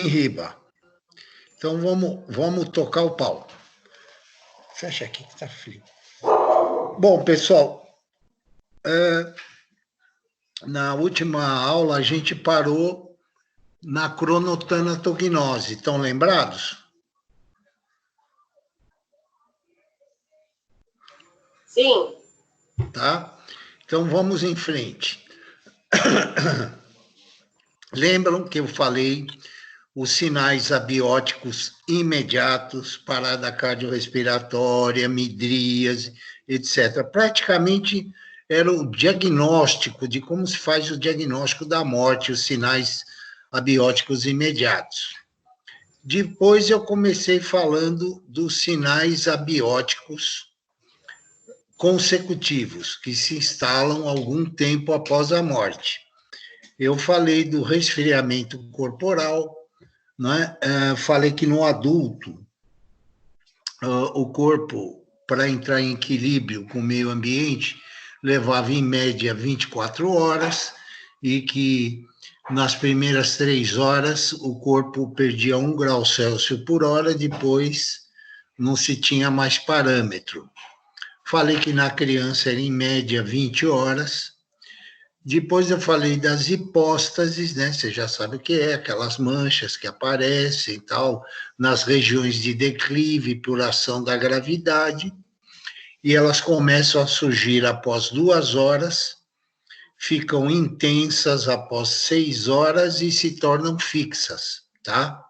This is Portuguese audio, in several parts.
em riba. Então, vamos tocar o pau. Fecha aqui que está frio. Bom, pessoal, na última aula a gente parou na cronotanatognose. Estão lembrados? Sim. Tá? Então, vamos em frente. Lembram que eu falei os sinais abióticos imediatos, parada cardiorrespiratória, midríase, etc. Praticamente era o diagnóstico de como se faz o diagnóstico da morte, os sinais abióticos imediatos. Depois eu comecei falando dos sinais abióticos consecutivos, que se instalam algum tempo após a morte. Eu falei do resfriamento corporal, né? Falei que no adulto, o corpo, para entrar em equilíbrio com o meio ambiente, levava em média 24 horas e que nas primeiras 3 horas o corpo perdia 1 grau Celsius por hora, depois não se tinha mais parâmetro. Falei que na criança era em média 20 horas. Depois eu falei das hipóstases, né? Você já sabe o que é, aquelas manchas que aparecem e tal, nas regiões de declive por ação da gravidade, e elas começam a surgir após 2 horas, ficam intensas após 6 horas e se tornam fixas, tá?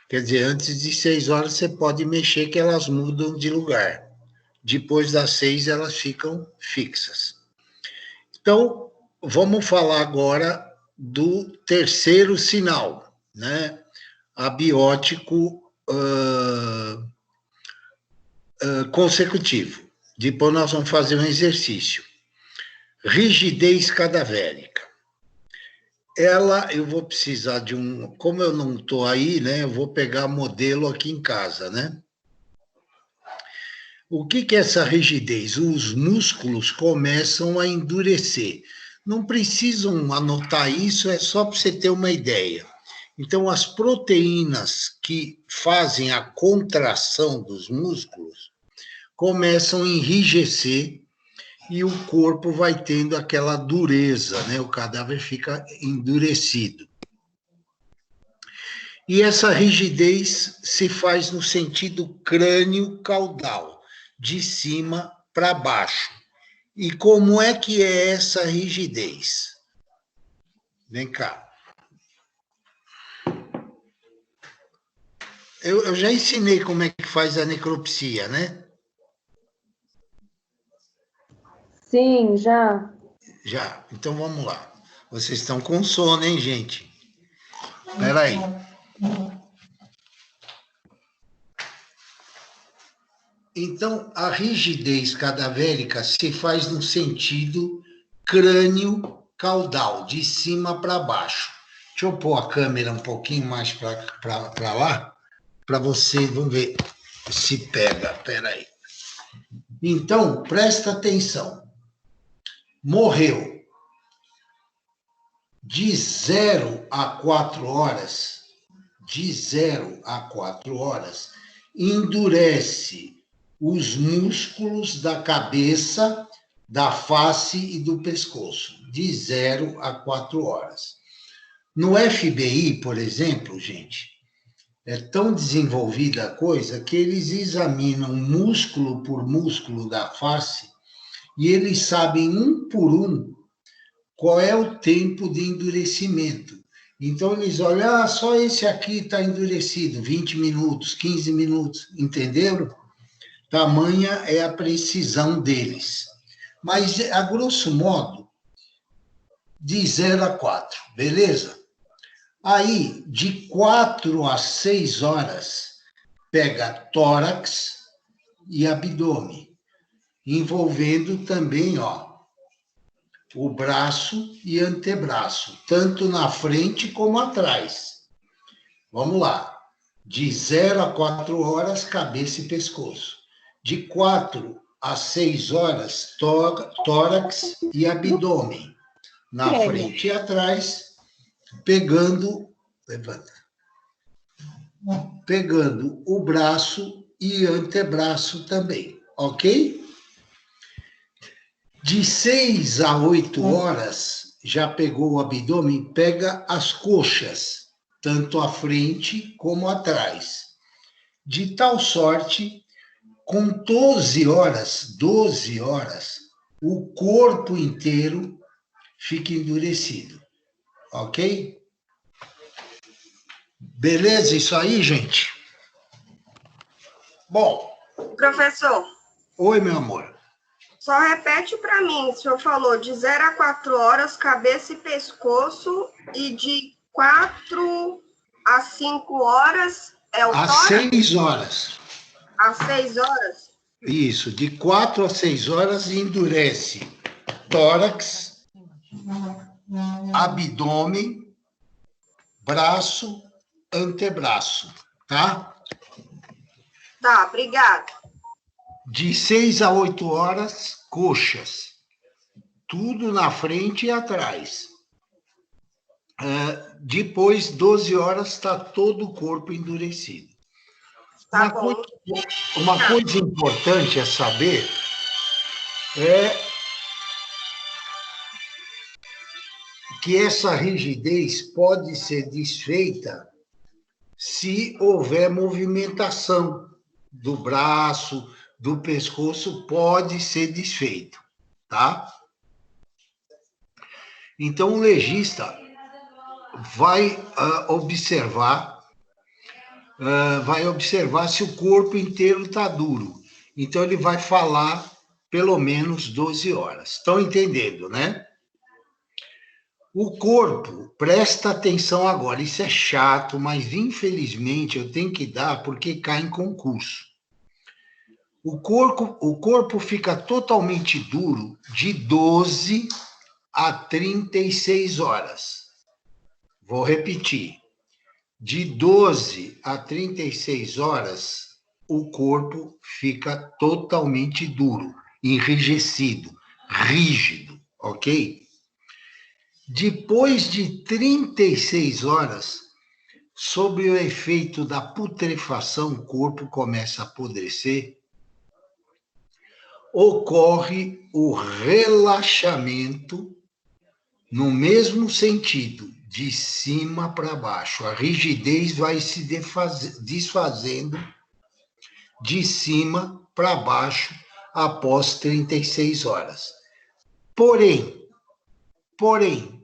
Quer dizer, antes de 6 horas você pode mexer que elas mudam de lugar. Depois das 6 elas ficam fixas. Então, vamos falar agora do terceiro sinal, né? Abiótico consecutivo. Depois nós vamos fazer um exercício. Rigidez cadavérica. Eu vou precisar de como eu não estou aí, né? Eu vou pegar modelo aqui em casa, né? O que é essa rigidez? Os músculos começam a endurecer. Não precisam anotar isso, é só para você ter uma ideia. Então, as proteínas que fazem a contração dos músculos começam a enrijecer e o corpo vai tendo aquela dureza, né? O cadáver fica endurecido. E essa rigidez se faz no sentido crânio-caudal, de cima para baixo. E como é que é essa rigidez? Vem cá. Eu já ensinei como é que faz a necropsia, né? Sim, já. Já. Então vamos lá. Vocês estão com sono, hein, gente? Espera aí. Então, a rigidez cadavérica se faz no sentido crânio-caudal, de cima para baixo. Deixa eu pôr a câmera um pouquinho mais para lá, para vocês, vamos ver se pega. Espera aí. Então, presta atenção. Morreu de 0 a 4 horas, endurece os músculos da cabeça, da face e do pescoço, de 0 a 4 horas. No FBI, por exemplo, gente, é tão desenvolvida a coisa que eles examinam músculo por músculo da face e eles sabem um por um qual é o tempo de endurecimento. Então, eles olham, só esse aqui está endurecido, 20 minutos, 15 minutos, entenderam? Tamanha é a precisão deles. Mas, a grosso modo, de 0 a 4, beleza? Aí, de 4 a 6 horas, pega tórax e abdômen, envolvendo também, o braço e antebraço, tanto na frente como atrás. Vamos lá. De 0 a 4 horas, cabeça e pescoço. De 4 a 6 horas, tórax e abdômen. Na frente e atrás, pegando... Levanta. pegando o braço e antebraço também, ok? De 6 a 8 horas, já pegou o abdômen, pega as coxas, tanto à frente como atrás. De tal sorte, com 12 horas, o corpo inteiro fica endurecido, ok? Beleza isso aí, gente? Bom. Professor. Oi, meu amor. Só repete para mim, o senhor falou de 0 a 4 horas, cabeça e pescoço, e de 4 a 5 horas é o tórax? Às 6 horas. Às 6 horas? Isso, de 4 a 6 horas endurece tórax, abdômen, braço, antebraço, tá? Tá, obrigada. De 6 a 8 horas, coxas. Tudo na frente e atrás. Depois, 12 horas, está todo o corpo endurecido. Tá bom. Uma coisa importante a saber é que essa rigidez pode ser desfeita se houver movimentação do braço, do pescoço, pode ser desfeito, tá? Então, o legista vai observar se o corpo inteiro está duro. Então, ele vai falar pelo menos 12 horas. Estão entendendo, né? O corpo, presta atenção agora, isso é chato, mas infelizmente eu tenho que dar porque cai em concurso. O corpo fica totalmente duro de 12 a 36 horas. Vou repetir. De 12 a 36 horas, o corpo fica totalmente duro, enrijecido, rígido, ok? Depois de 36 horas, sob o efeito da putrefação, o corpo começa a apodrecer, ocorre o relaxamento no mesmo sentido, de cima para baixo. A rigidez vai se desfazendo de cima para baixo após 36 horas. Porém,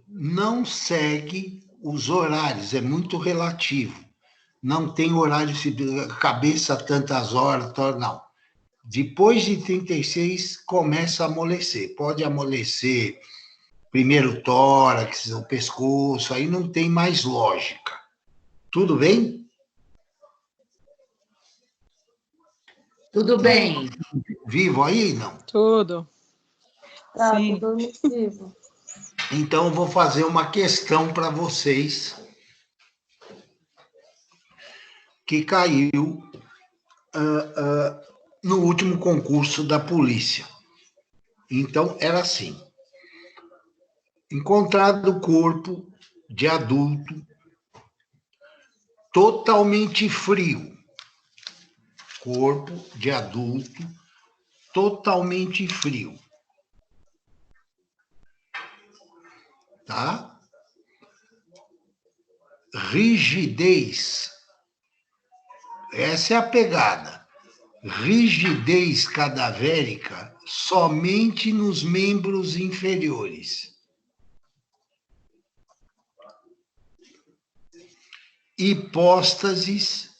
não segue os horários, é muito relativo. Não tem horário, cabeça tantas horas, não. Depois de 36, começa a amolecer. Pode amolecer primeiro o tórax, o pescoço, aí não tem mais lógica. Tudo bem? Tudo bem. Vivo aí, não? Tudo. Tá, Sim. tudo vivo. Então, eu vou fazer uma questão para vocês que caiu no último concurso da polícia. Então, era assim. Encontrado o corpo de adulto totalmente frio. Corpo de adulto totalmente frio. Tá? Rigidez. Essa é a pegada. Rigidez cadavérica somente nos membros inferiores. Hipóstases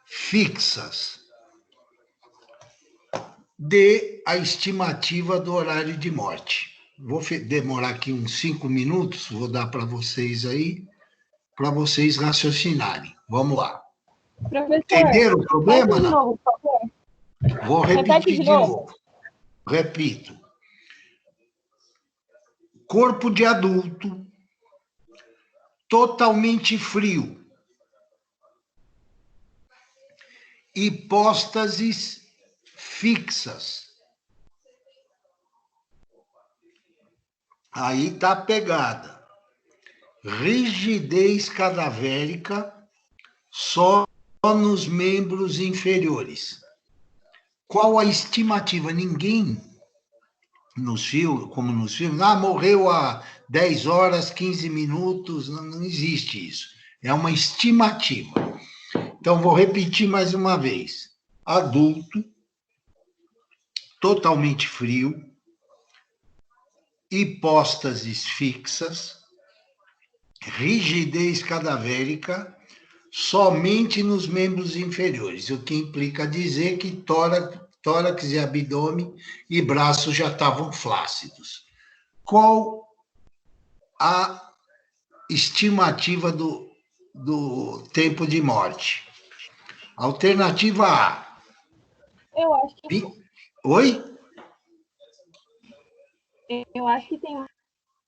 fixas. Dê a estimativa do horário de morte. Vou demorar aqui uns 5 minutos, vou dar para vocês aí, para vocês raciocinarem. Vamos lá. Professor, entenderam o problema? repete de Não? novo, por favor. Vou repetir Repete de de novo. novo. Repito. Corpo de adulto, totalmente frio. Hipóstases fixas. Aí está a pegada. rigidez cadavérica só nos membros inferiores. Qual a estimativa? Ninguém nos filmes, como nos filmes, morreu há 10 horas, 15 minutos, não existe isso. É uma estimativa. Então, vou repetir mais uma vez. Adulto, totalmente frio, hipóstases fixas, rigidez cadavérica, somente nos membros inferiores, o que implica dizer que tórax e abdômen e braços já estavam flácidos. Qual a estimativa do tempo de morte? Alternativa A. Eu acho que, Oi? eu acho que tem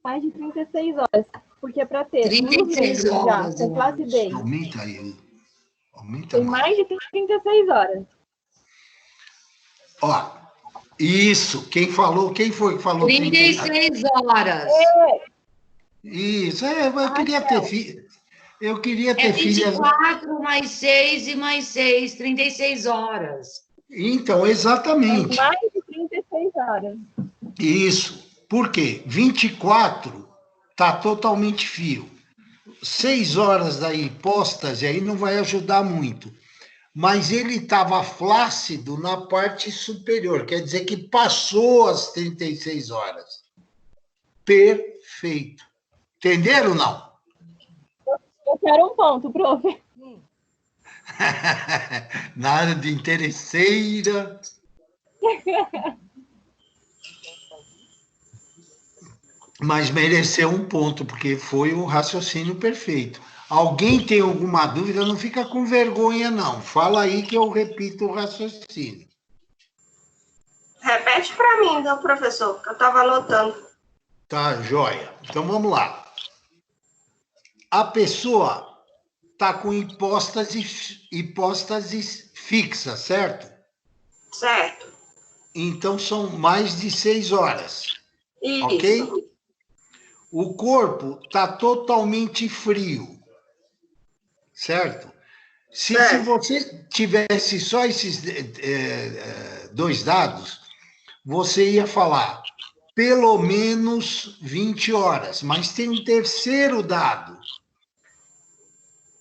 mais de 36 horas. Porque para ter 36 horas, já, com flacidez, Aumenta aí. Aumenta tem mais de 36 horas. Ó, isso. Quem foi que falou 36 horas. Isso, eu queria ter filho. Eu queria ter filhas. 24 mais 6 e mais 6, 36 horas. Então, exatamente. Mais de 36 horas. Isso. Por quê? 24 está totalmente frio. 6 horas da hipóstase aí não vai ajudar muito. Mas ele estava flácido na parte superior, quer dizer que passou as 36 horas. Perfeito. Entenderam ou não? Eu quero um ponto, prof. Na área de interesseira. Mas mereceu um ponto, porque foi um raciocínio perfeito. Alguém tem alguma dúvida? Não fica com vergonha, não. Fala aí que eu repito o raciocínio. Repete para mim, então, professor, que eu estava anotando. Tá, joia. Então, vamos lá. A pessoa está com hipóstase fixa, certo? Certo. Então, são mais de 6 horas. Isso. Ok? O corpo está totalmente frio, certo? Se você tivesse só esses dois dados, você ia falar pelo menos 20 horas. Mas tem um terceiro dado.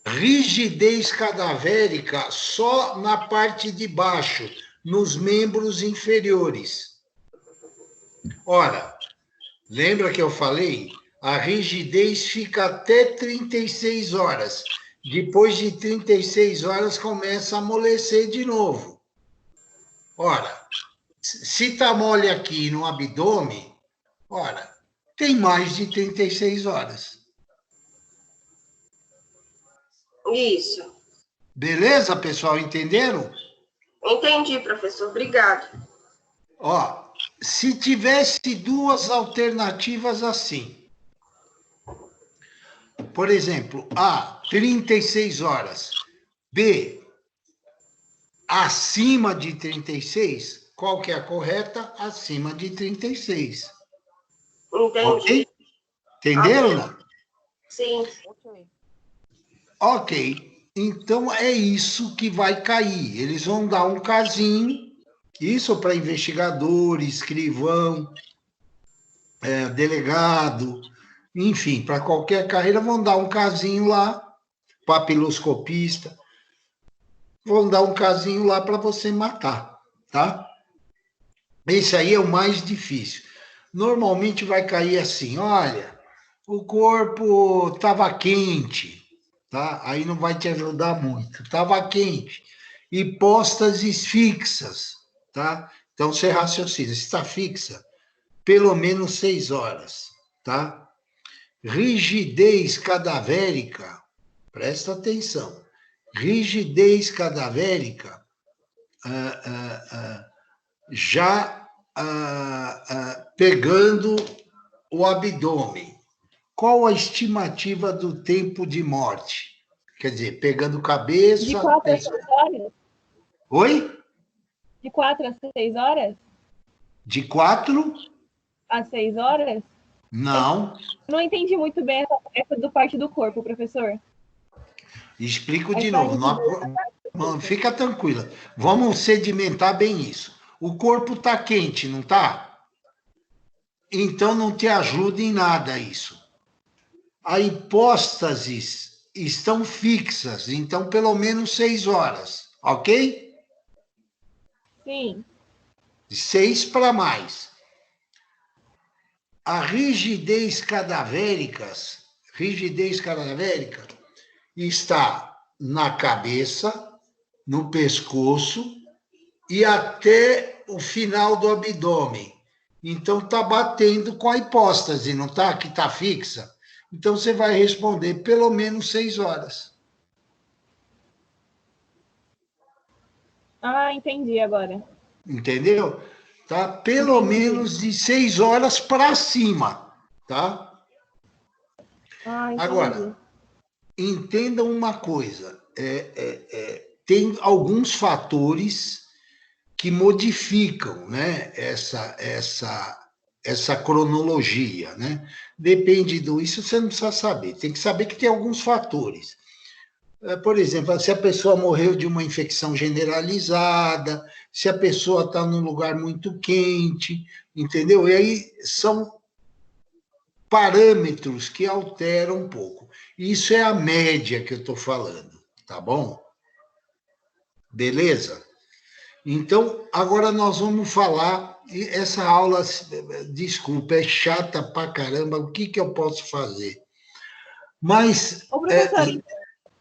Rigidez cadavérica só na parte de baixo, nos membros inferiores. Ora, lembra que eu falei? A rigidez fica até 36 horas. Depois de 36 horas, começa a amolecer de novo. Ora, se está mole aqui no abdômen, ora, tem mais de 36 horas. Isso. Beleza, pessoal? Entenderam? Entendi, professor. Obrigado. Ó, se tivesse duas alternativas assim, por exemplo, A, 36 horas, B, acima de 36, qual que é a correta? Acima de 36. Entendi. Ok? Entenderam? Não? Sim. Ok. Então, é isso que vai cair. Eles vão dar um casinho, isso para investigador, escrivão, delegado, enfim, para qualquer carreira, vão dar um casinho lá, papiloscopista, vão dar um casinho lá para você matar, tá? Esse aí é o mais difícil. Normalmente vai cair assim, olha, o corpo estava quente, tá? Aí não vai te ajudar muito. Estava quente. Hipóstases fixas, tá? Então, você raciocina, se está fixa, pelo menos 6 horas, tá? Rigidez cadavérica, presta atenção, rigidez cadavérica já pegando o abdômen. Qual a estimativa do tempo de morte? Quer dizer, pegando cabeça... De 4 a 6 horas? Oi? De 4 a 6 horas? De 4 a 6 horas? Não. Não entendi muito bem essa do parte do corpo, professor. Explico Aí de vai novo. rigidez. Não, fica tranquila. Vamos sedimentar bem isso. O corpo está quente, não está? Então não te ajuda em nada isso. As hipóstases estão fixas, então pelo menos 6 horas, ok? Sim. 6 para mais. A rigidez cadavérica está na cabeça, no pescoço e até o final do abdômen. Então, está batendo com a hipóstase, não está? Que está fixa. Então, você vai responder pelo menos 6 horas. Ah, entendi agora. Entendeu? Tá? Pelo menos de 6 horas para cima, tá? Ah, entendi. Agora, entenda uma coisa. Tem alguns fatores que modificam, né, essa cronologia, né? Depende do... Isso você não precisa saber. Tem que saber que tem alguns fatores. Por exemplo, se a pessoa morreu de uma infecção generalizada, se a pessoa está num lugar muito quente, entendeu? E aí são parâmetros que alteram um pouco. Isso é a média que eu estou falando, tá bom? Beleza? Então, agora nós vamos falar. Essa aula, desculpa, é chata pra caramba. O que eu posso fazer? Mas. Ô, professor,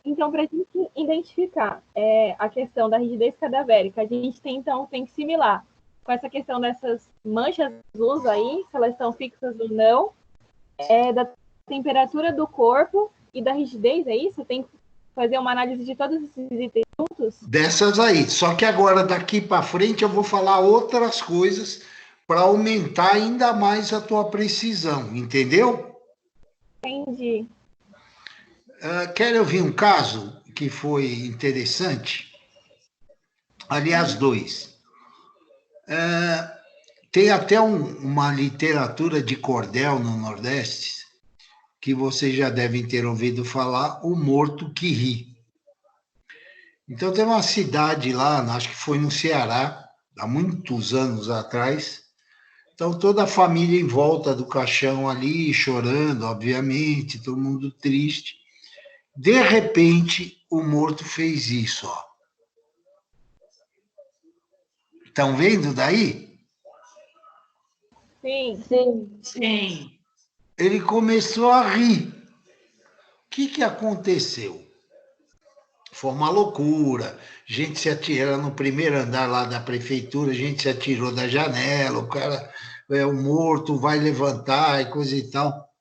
então, para a gente identificar a questão da rigidez cadavérica, a gente tem que similar com essa questão dessas manchas azuis aí, se elas estão fixas ou não, da temperatura do corpo e da rigidez, é isso? Tem que fazer uma análise de todos esses itens juntos? Dessas aí. Só que agora, daqui para frente, eu vou falar outras coisas para aumentar ainda mais a tua precisão, entendeu? Entendi. Quer ouvir um caso que foi interessante? Aliás, 2. Tem até uma literatura de cordel no Nordeste, que vocês já devem ter ouvido falar, o morto que ri. Então, tem uma cidade lá, acho que foi no Ceará, há muitos anos atrás. Então, toda a família em volta do caixão ali, chorando, obviamente, todo mundo triste. De repente, o morto fez isso, ó. Estão vendo daí? Sim. Sim. Ele começou a rir. O que aconteceu? Foi uma loucura. A gente se atira no primeiro andar lá da prefeitura, a gente se atirou da janela, o cara, o morto vai levantar e coisa e tal.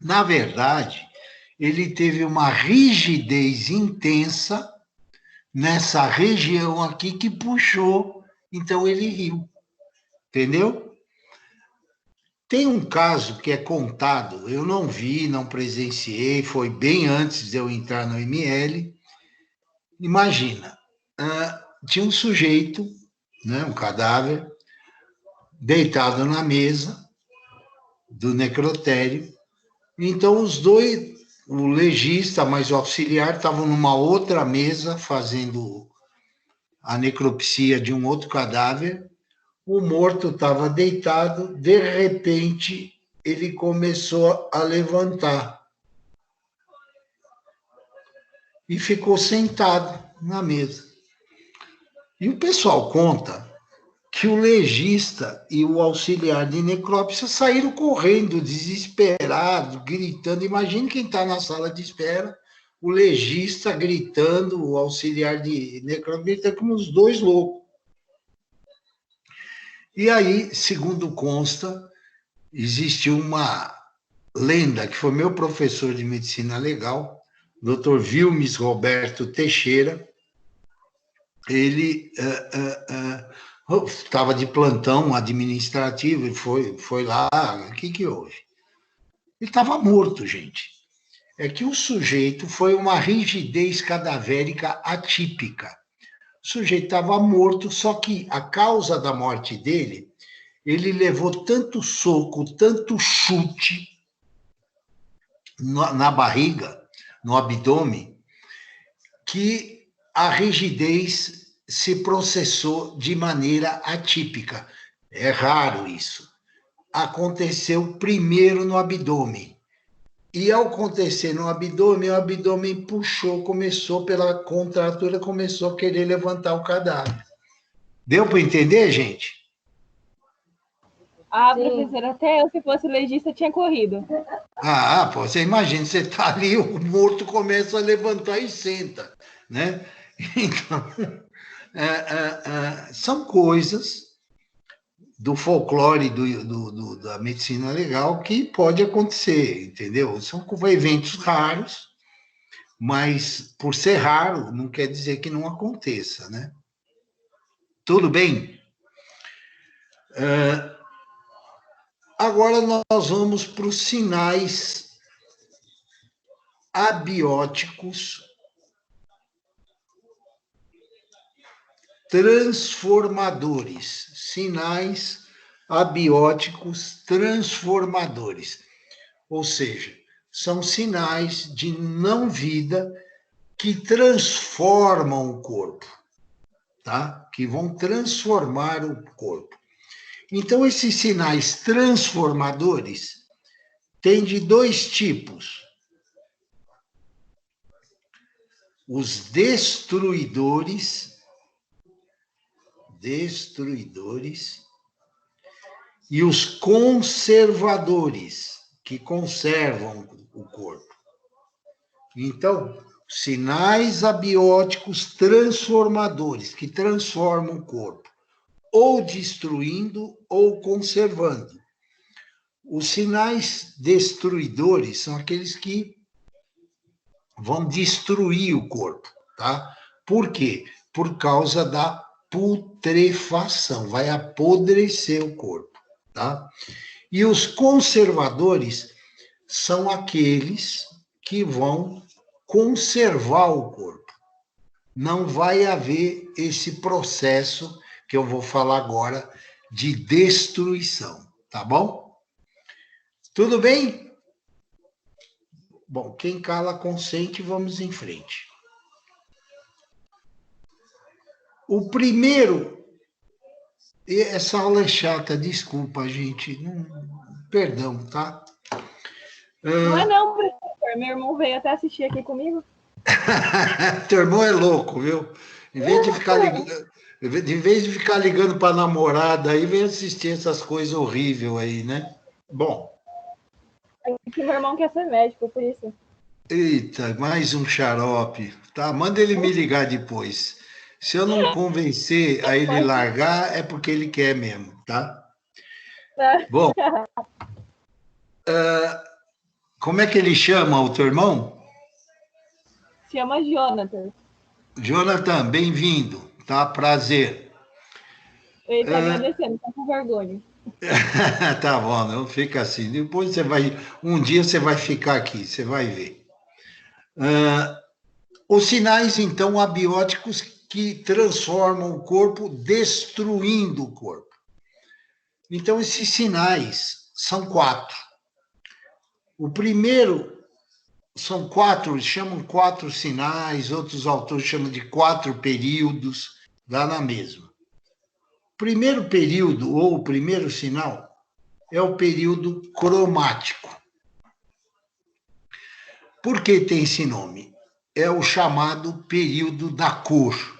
Na verdade, ele teve uma rigidez intensa nessa região aqui que puxou, então ele riu. Entendeu? Tem um caso que é contado, eu não vi, não presenciei, foi bem antes de eu entrar no ML. Imagina, tinha um sujeito, né, um cadáver, deitado na mesa do necrotério. Então, os dois, o legista mais o auxiliar, estavam numa outra mesa fazendo a necropsia de um outro cadáver. O morto estava deitado, de repente, ele começou a levantar e ficou sentado na mesa. E o pessoal conta que o legista e o auxiliar de necrópsia saíram correndo, desesperados, gritando. Imagine quem está na sala de espera, o legista gritando, o auxiliar de necrópsia gritando como os dois loucos. E aí, segundo consta, existiu uma lenda, que foi meu professor de medicina legal, Dr. Vilmes Roberto Teixeira. Ele estava de plantão administrativo e foi lá. O que houve? Ele estava morto, gente. É que o sujeito foi uma rigidez cadavérica atípica. O sujeito estava morto, só que a causa da morte dele, ele levou tanto soco, tanto chute na barriga, no abdômen, que a rigidez se processou de maneira atípica. É raro isso. Aconteceu primeiro no abdômen. E ao acontecer no abdômen, o abdômen puxou, começou pela contratura, começou a querer levantar o cadáver. Deu para entender, gente? Ah, professora, até eu, se fosse legista, tinha corrido. Pô, você imagina, você está ali, o morto começa a levantar e senta, né? Então, são coisas do folclore da medicina legal que pode acontecer, entendeu? São eventos raros, mas por ser raro, não quer dizer que não aconteça, né? Tudo bem? Agora nós vamos para os sinais abióticos transformadores. Sinais abióticos transformadores. Ou seja, são sinais de não-vida que transformam o corpo, tá? Que vão transformar o corpo. Então, esses sinais transformadores têm de dois tipos. Os destruidores e os conservadores, que conservam o corpo. Então, sinais abióticos transformadores, que transformam o corpo, ou destruindo ou conservando. Os sinais destruidores são aqueles que vão destruir o corpo, tá? Por quê? Por causa da putrefação, vai apodrecer o corpo, tá? E os conservadores são aqueles que vão conservar o corpo. Não vai haver esse processo que eu vou falar agora de destruição, tá bom? Tudo bem? Bom, quem cala consente, vamos em frente. O primeiro, essa aula é chata, desculpa, gente, perdão, tá? Não é não, professor, meu irmão veio até assistir aqui comigo. Teu irmão é louco, viu? Em vez de ficar ligando para a namorada, aí vem assistir essas coisas horríveis aí, né? Bom. É que meu irmão quer ser médico, por isso. Eita, mais um xarope. Tá, manda ele me ligar depois. Se eu não convencer a ele largar, é porque ele quer mesmo, tá? Bom, como é que ele chama o teu irmão? Chama Jonathan. Jonathan, bem-vindo, tá? Prazer. Ele tá agradecendo, tá com vergonha. Tá bom, não fica assim. Depois um dia você vai ficar aqui, você vai ver. Os sinais, então, abióticos que transformam o corpo, destruindo o corpo. Então, esses sinais são 4. O primeiro são 4, chamam 4 sinais, outros autores chamam de 4 períodos, dá na mesma. O primeiro período, ou o primeiro sinal, é o período cromático. Por que tem esse nome? É o chamado período da cor.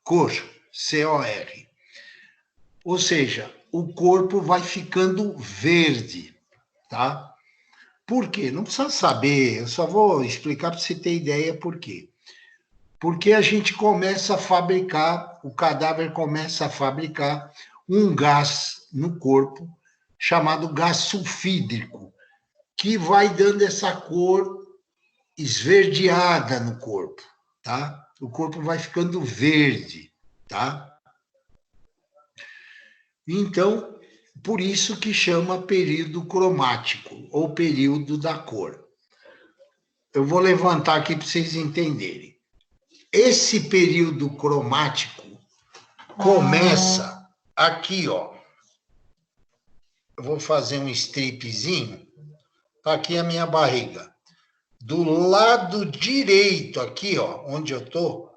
Cor, C-O-R. Ou seja, o corpo vai ficando verde, tá? Por quê? Não precisa saber, eu só vou explicar para você ter ideia por quê. Porque a gente começa a fabricar, o cadáver começa a fabricar um gás no corpo chamado gás sulfídrico, que vai dando essa cor esverdeada no corpo, tá? O corpo vai ficando verde, tá? Então, por isso que chama período cromático, ou período da cor. Eu vou levantar aqui para vocês entenderem. Esse período cromático começa aqui, ó. eu vou fazer um stripzinho. Tá aqui a minha barriga. Do lado direito aqui, ó, onde eu tô,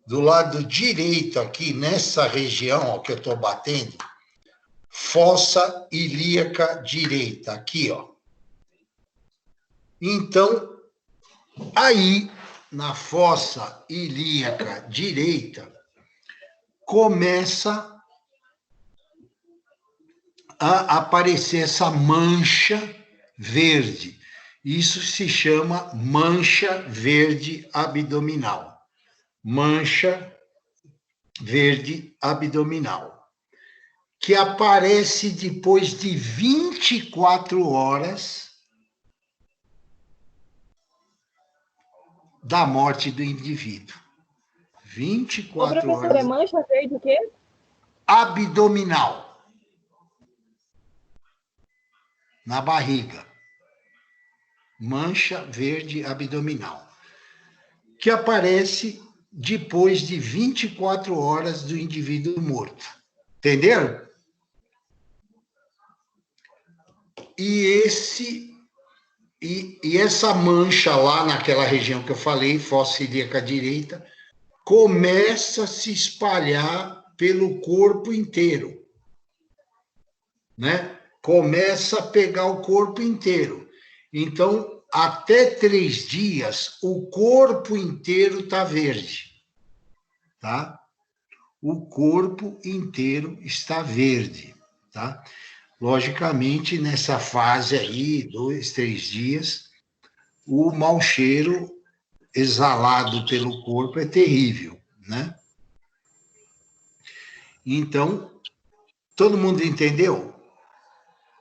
do lado direito aqui, nessa região ó, que eu tô batendo, fossa ilíaca direita, aqui, ó. Então, aí, na fossa ilíaca direita, começa a aparecer essa mancha verde. Isso se chama mancha verde abdominal. Mancha verde abdominal. Que aparece depois de 24 horas da morte do indivíduo. 24 professor, horas. é mancha verde o quê? Abdominal. Na barriga. Mancha verde abdominal. Que aparece depois de 24 horas do indivíduo morto. Entenderam? E essa mancha lá naquela região que eu falei, fossa ilíaca direita, começa a se espalhar pelo corpo inteiro, né? Começa a pegar o corpo inteiro. Então, até 3 dias, o corpo inteiro está verde, tá? O corpo inteiro está verde, tá? Logicamente, nessa fase aí, 2, 3 dias, o mau cheiro exalado pelo corpo é terrível, né? Então, todo mundo entendeu?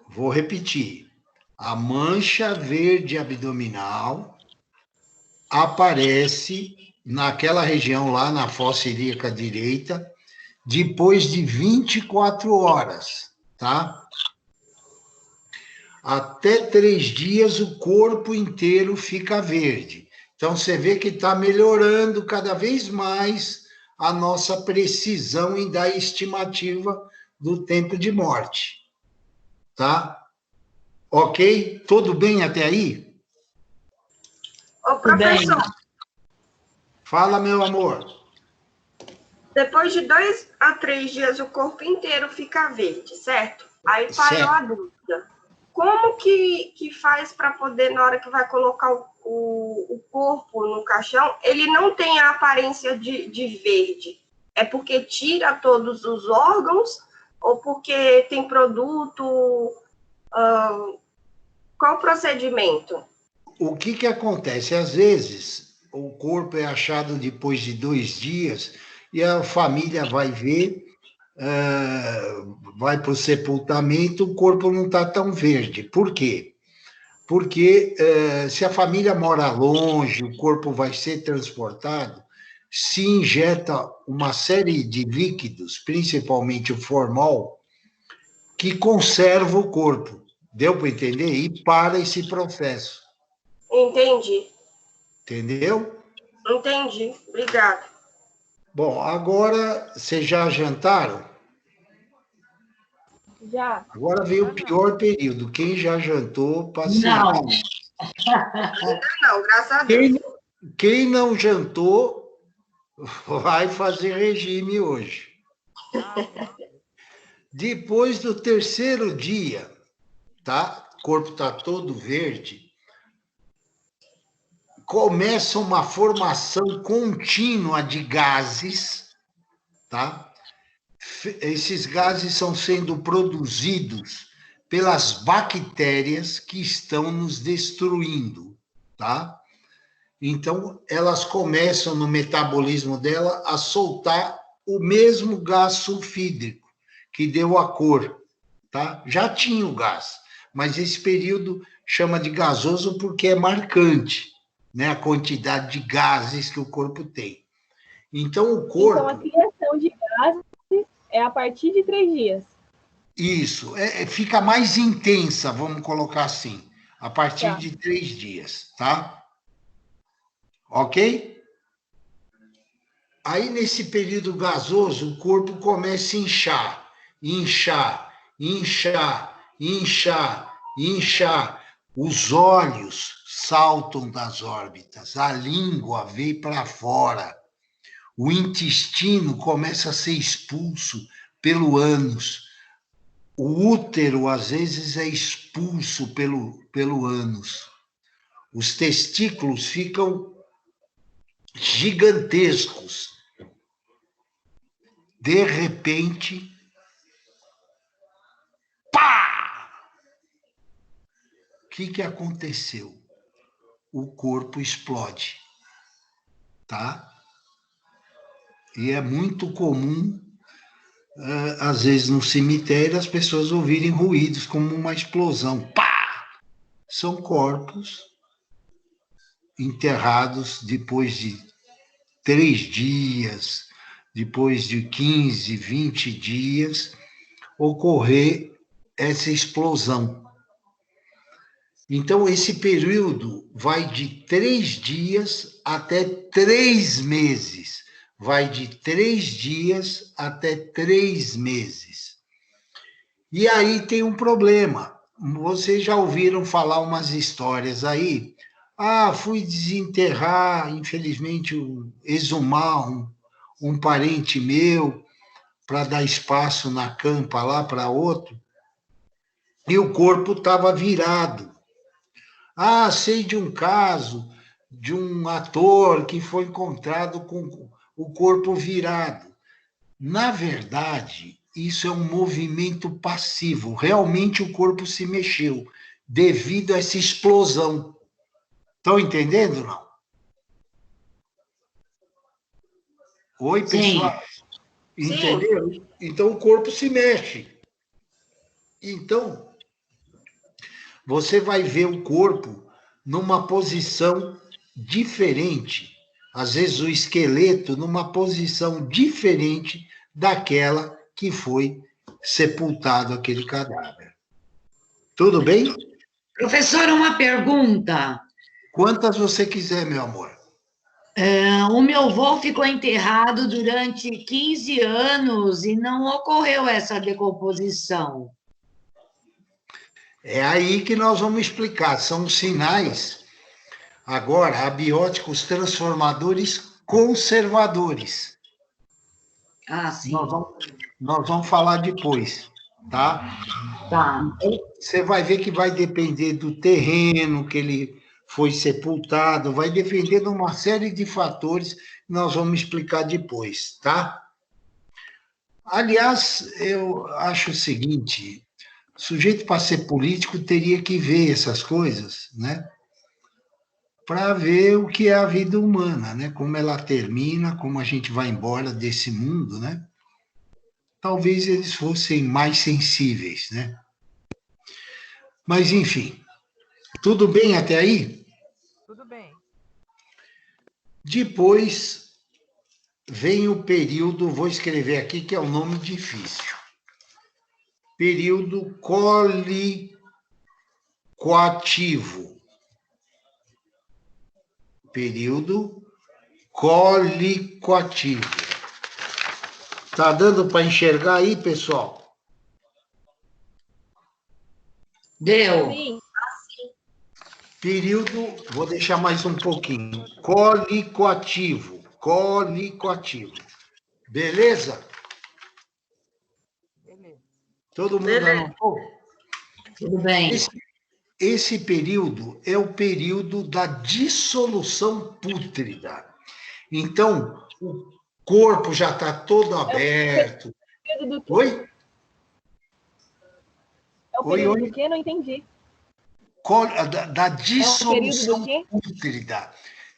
Vou repetir. A mancha verde abdominal aparece naquela região lá na fossa ilíaca direita depois de 24 horas, tá? Até 3 dias o corpo inteiro fica verde. Então, você vê que está melhorando cada vez mais a nossa precisão em dar estimativa do tempo de morte. Tá? Ok? Tudo bem até aí? Ô, professor, Fala, meu amor. depois de 2 a 3 dias o corpo inteiro fica verde, certo? Aí parou a dúvida. Como que faz para poder, na hora que vai colocar o corpo no caixão, ele não tem a aparência de verde? É porque tira todos os órgãos ou porque tem produto? Qual o procedimento? O que acontece? Às vezes, o corpo é achado depois de 2 dias e a família vai ver, vai para o sepultamento, o corpo não está tão verde. Por quê? Porque se a família mora longe, o corpo vai ser transportado, se injeta uma série de líquidos, principalmente o formol, que conserva o corpo. Deu para entender? E para esse processo. Entendi. Entendeu? Entendi. Obrigada. Bom, agora vocês já jantaram? Já. Agora veio o pior período. Quem já jantou, paciência. Não. Ainda não, graças a Deus. Quem não jantou, vai fazer regime hoje. Depois do 3º dia, tá? O corpo está todo verde. Começa uma formação contínua de gases, tá? Esses gases são sendo produzidos pelas bactérias que estão nos destruindo, tá? Então, elas começam no metabolismo dela a soltar o mesmo gás sulfídrico que deu a cor, tá? Já tinha o gás, mas esse período chama de gasoso porque é marcante, né? A quantidade de gases que o corpo tem. Então, o corpo... Então, a criação de gases é a partir de 3 dias. Isso, fica mais intensa, vamos colocar assim, a partir Tá. de 3 dias, tá? Ok? Aí, nesse período gasoso, o corpo começa a inchar, inchar, inchar, incha, os olhos saltam das órbitas, a língua vem para fora, o intestino começa a ser expulso pelo ânus, o útero, às vezes, é expulso pelo ânus, os testículos ficam gigantescos. De repente, pá! O que aconteceu? O corpo explode, tá? E é muito comum, às vezes no cemitério, as pessoas ouvirem ruídos como uma explosão. Pá! São corpos enterrados depois de 3 dias, depois de 15, 20 dias, ocorrer essa explosão. Então, esse período vai de 3 dias até 3 meses. Vai de 3 dias até 3 meses. E aí tem um problema. Vocês já ouviram falar umas histórias aí? Ah, fui desenterrar, infelizmente, exumar um parente meu para dar espaço na campa lá para outro, e o corpo estava virado. Ah, sei de um caso de um ator que foi encontrado com o corpo virado. Na verdade, isso é um movimento passivo. Realmente o corpo se mexeu devido a essa explosão. Estão entendendo, não? Oi, pessoal. Sim. Entenderam? Então o corpo se mexe. Então, você vai ver o corpo numa posição diferente. Às vezes o esqueleto numa posição diferente daquela que foi sepultado aquele cadáver. Tudo bem? Professor, uma pergunta. Quantas você quiser, meu amor. O meu avô ficou enterrado durante 15 anos e não ocorreu essa decomposição. É aí que nós vamos explicar. São sinais, agora, abióticos transformadores conservadores. Ah, sim. Nós vamos falar depois, tá? Tá. Você vai ver que vai depender do terreno que ele foi sepultado, vai depender de uma série de fatores que nós vamos explicar depois, tá? Aliás, eu acho o seguinte, o sujeito para ser político teria que ver essas coisas, né? Para ver o que é a vida humana, né? Como ela termina, como a gente vai embora desse mundo, né? Talvez eles fossem mais sensíveis, né? Mas, enfim, tudo bem até aí? Tudo bem. Depois vem o período, vou escrever aqui que é um nome difícil. Período colicoativo. Período colicoativo. Tá dando para enxergar aí, pessoal? Deu. Sim. Período, vou deixar mais um pouquinho. Colicoativo. Colicoativo. Beleza? Beleza. Todo mundo Beleza. anotou? Tudo bem. Esse período é o período da dissolução pútrida. Então, o corpo já está todo aberto. Período do quê? Oi? É o período do quê? Não entendi. Da dissolução do quê? pútrida.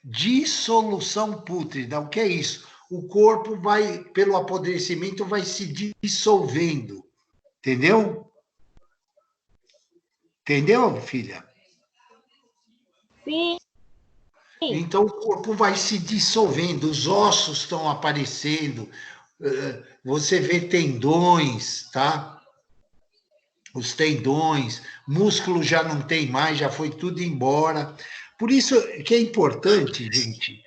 Dissolução pútrida. O que é isso? O corpo vai, pelo apodrecimento, vai se dissolvendo. Entendeu? Entendeu, filha? Sim. Então, o corpo vai se dissolvendo, os ossos estão aparecendo, você vê tendões, tá? Os tendões, músculo já não tem mais, já foi tudo embora. Por isso que é importante, gente,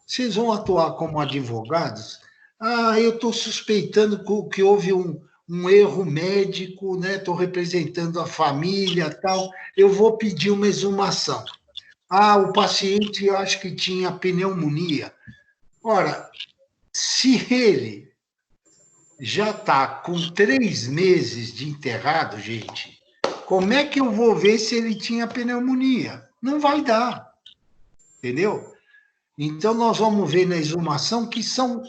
vocês vão atuar como advogados. Ah, eu estou suspeitando que houve um erro médico, né? Estou representando a família, tal. Eu vou pedir uma exumação. Ah, o paciente, eu acho que tinha pneumonia. Ora, se ele já está com 3 meses de internado, gente, como é que eu vou ver se ele tinha pneumonia? Não vai dar, entendeu? Então, nós vamos ver na exumação que são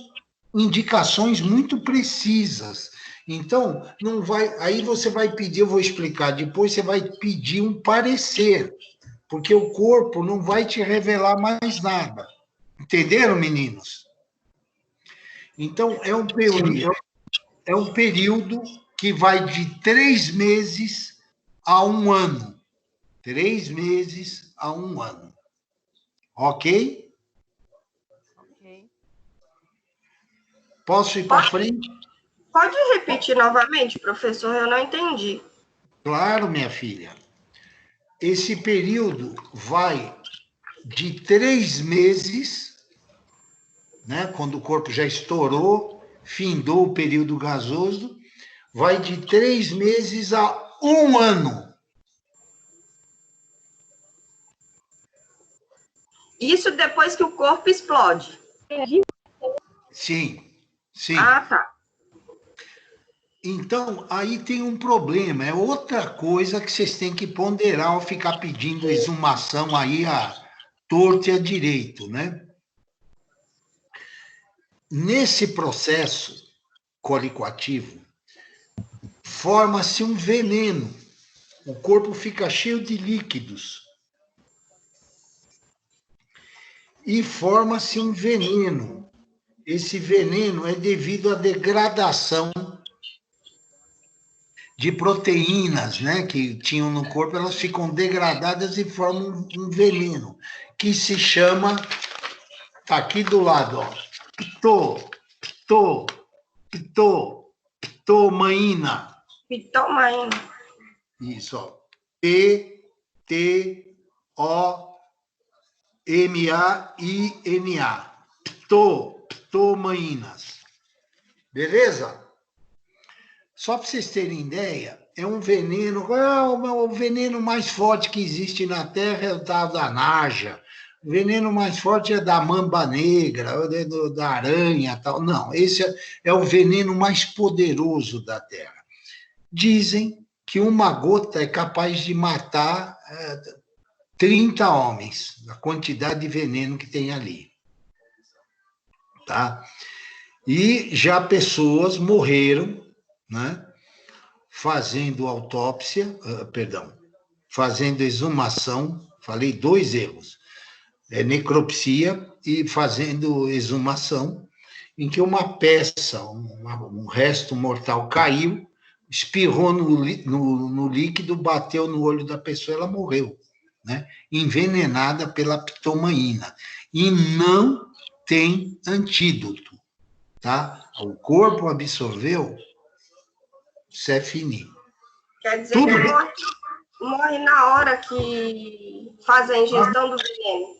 indicações muito precisas. Então, não vai. Aí você vai pedir, eu vou explicar depois, você vai pedir um parecer, porque o corpo não vai te revelar mais nada. Entenderam, meninos? Então, é um período que vai de 3 meses a 1 ano. 3 meses a 1 ano. Ok? Ok. Posso ir para frente? Pode repetir novamente, professor? Eu não entendi. Claro, minha filha. Esse período vai de 3 meses, né, quando o corpo já estourou, findou o período gasoso, vai de 3 meses a 1 ano. Isso depois que o corpo explode. Sim, sim. Ah, tá. Então, aí tem um problema, é outra coisa que vocês têm que ponderar ao ficar pedindo exumação aí a torto e a direito, né? Nesse processo colicoativo, forma-se um veneno. O corpo fica cheio de líquidos. E forma-se um veneno. Esse veneno é devido à degradação de proteínas, né, que tinham no corpo, elas ficam degradadas e formam um veneno, que se chama, tá aqui do lado, ó, ptomaína. Pitomaína. Isso, ó. Ptomaina. Ptomaínas. Beleza? Só para vocês terem ideia, é um veneno, o veneno mais forte que existe na Terra é o tal da naja. O veneno mais forte é da mamba negra, da aranha, tal. Não, esse é o veneno mais poderoso da Terra. Dizem que uma gota é capaz de matar 30 homens, a quantidade de veneno que tem ali. Tá? E já pessoas morreram, né? Fazendo autópsia, fazendo exumação, falei 2 erros, necropsia e fazendo exumação, em que uma peça, um resto mortal caiu, espirrou no líquido, bateu no olho da pessoa, ela morreu, né? Envenenada pela ptomaína. E não tem antídoto, tá? O corpo absorveu, isso é fini. Quer dizer que morre na hora que faz a ingestão do veneno.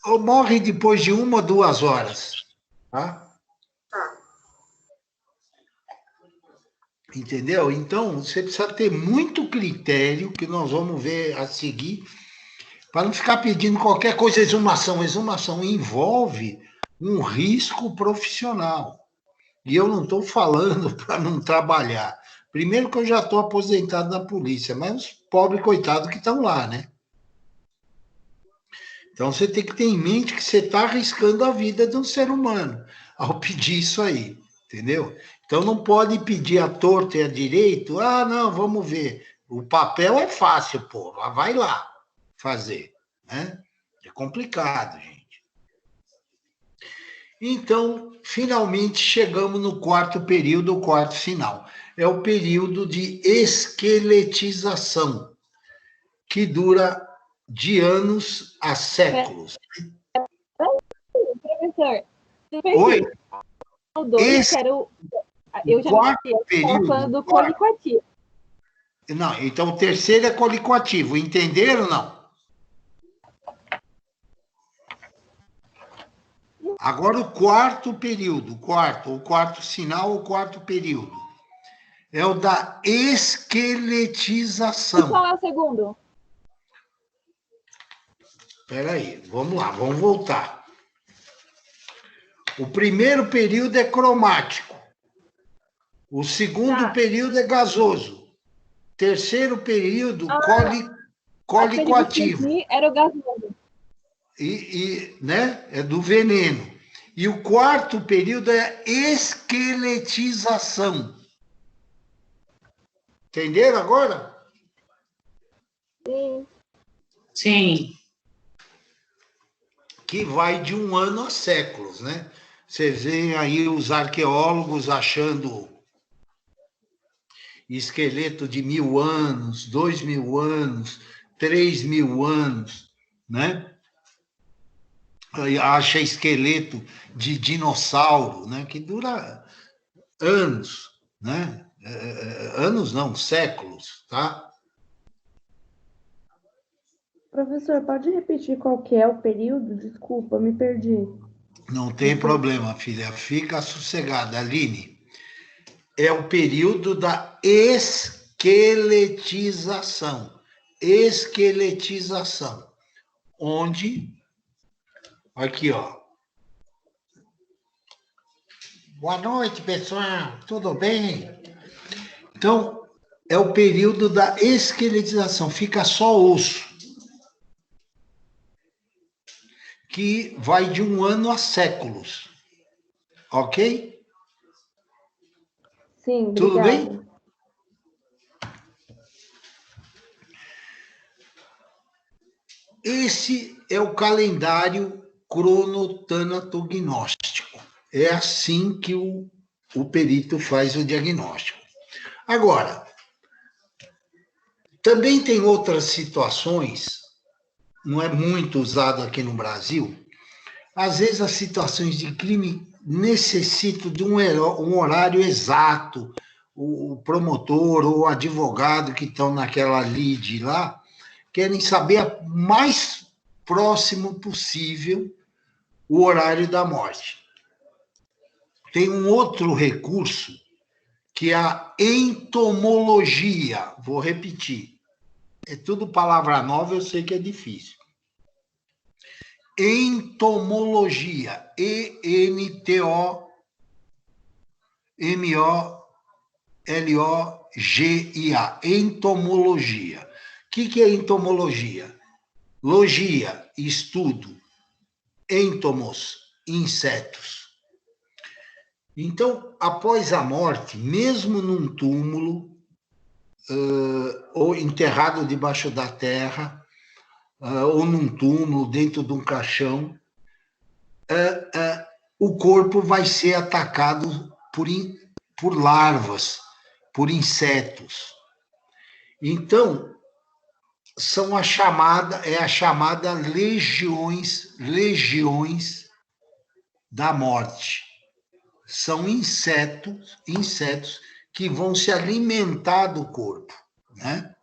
Ou morre depois de 1 ou 2 horas, tá? Tá. Entendeu? Então, você precisa ter muito critério, que nós vamos ver a seguir, para não ficar pedindo qualquer coisa, exumação. Exumação envolve um risco profissional. E eu não estou falando para não trabalhar. Primeiro que eu já estou aposentado da polícia, mas os pobres coitados que estão lá, né? Então, você tem que ter em mente que você está arriscando a vida de um ser humano ao pedir isso aí, entendeu? Então, não pode pedir a torto e a direito, não, vamos ver. O papel é fácil, pô, vai lá fazer, né? É complicado, gente. Então, finalmente chegamos no 4º período, o 4º final. É o período de esqueletização, que dura de anos a séculos. Professor, Oi? o 2, que era o... Eu já não período, falando do colicoativo. Não, então o 3º é colicoativo, entenderam ou não? Agora o 4º período, o quarto sinal, o 4º período. É o da esqueletização. E qual é o segundo? Espera aí, vamos lá, vamos voltar. O primeiro período é cromático. O segundo período é gasoso. Terceiro período, colicoativo. Era o gasoso. Né? É do veneno. E o quarto período é a esqueletização. Entenderam agora? Sim. Sim. Que vai de 1 ano a séculos, né? Vocês veem aí os arqueólogos achando esqueleto de 1000 anos, 2000 anos, 3000 anos, né? Acha esqueleto de dinossauro, né? Que dura anos, né? Anos não, séculos, tá? Professor, pode repetir qual que é o período? Desculpa, me perdi. Não tem problema, filha. Fica sossegada, Aline. É o período da esqueletização. Esqueletização. Onde... Aqui, ó. Boa noite, pessoal. Tudo bem? Então, é o período da esqueletização. Fica só osso. Que vai de 1 ano a séculos. Ok? Sim, obrigada. Tudo bem? Esse é o calendário cronotanatognóstico. É assim que o perito faz o diagnóstico. Agora, também tem outras situações, não é muito usado aqui no Brasil. Às vezes as situações de crime necessitam de um horário exato. O promotor ou o advogado que estão naquela lide lá querem saber o mais próximo possível o horário da morte. Tem um outro recurso que é a entomologia. Vou repetir. É tudo palavra nova, eu sei que é difícil. Entomologia. ENTOMOLOGIA. Entomologia. O que é entomologia? Logia, estudo. Entomos, insetos. Então, após a morte, mesmo num túmulo, ou enterrado debaixo da terra, ou num túmulo, dentro de um caixão, o corpo vai ser atacado por larvas, por insetos. Então, são a chamada legiões da morte. São insetos que vão se alimentar do corpo, né?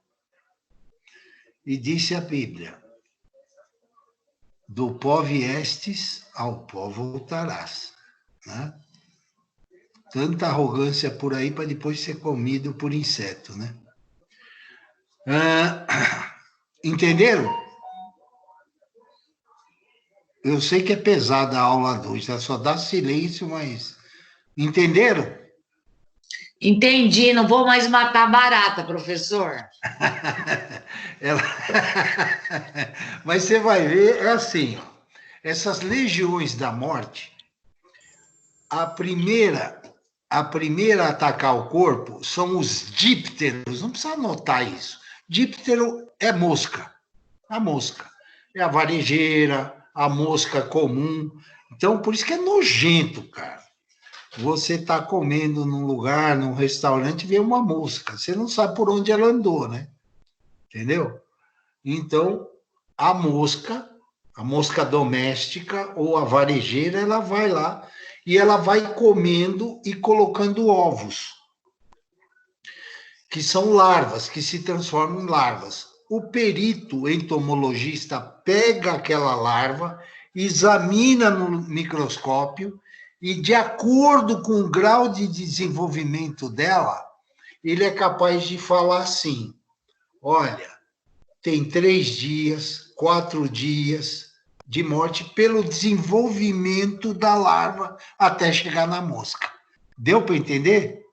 E disse a Bíblia: do pó viestes, ao pó voltarás, né? Tanta arrogância por aí para depois ser comido por inseto, né? Entenderam? Eu sei que é pesada a aula 2, só dá silêncio, mas... Entenderam? Entendi, não vou mais matar barata, professor. Mas você vai ver, é assim, ó, essas legiões da morte, a primeira a atacar o corpo são os dípteros, não precisa anotar isso. Díptero é mosca, a mosca. É a varejeira, a mosca comum. Então, por isso que é nojento, cara. Você está comendo num lugar, num restaurante, e vê uma mosca. Você não sabe por onde ela andou, né? Entendeu? Então, a mosca doméstica ou a varejeira, ela vai lá e ela vai comendo e colocando ovos, que são larvas, que se transformam em larvas. O perito entomologista pega aquela larva, examina no microscópio e, de acordo com o grau de desenvolvimento dela, ele é capaz de falar assim: olha, tem 3 dias, 4 dias de morte pelo desenvolvimento da larva até chegar na mosca. Deu para entender?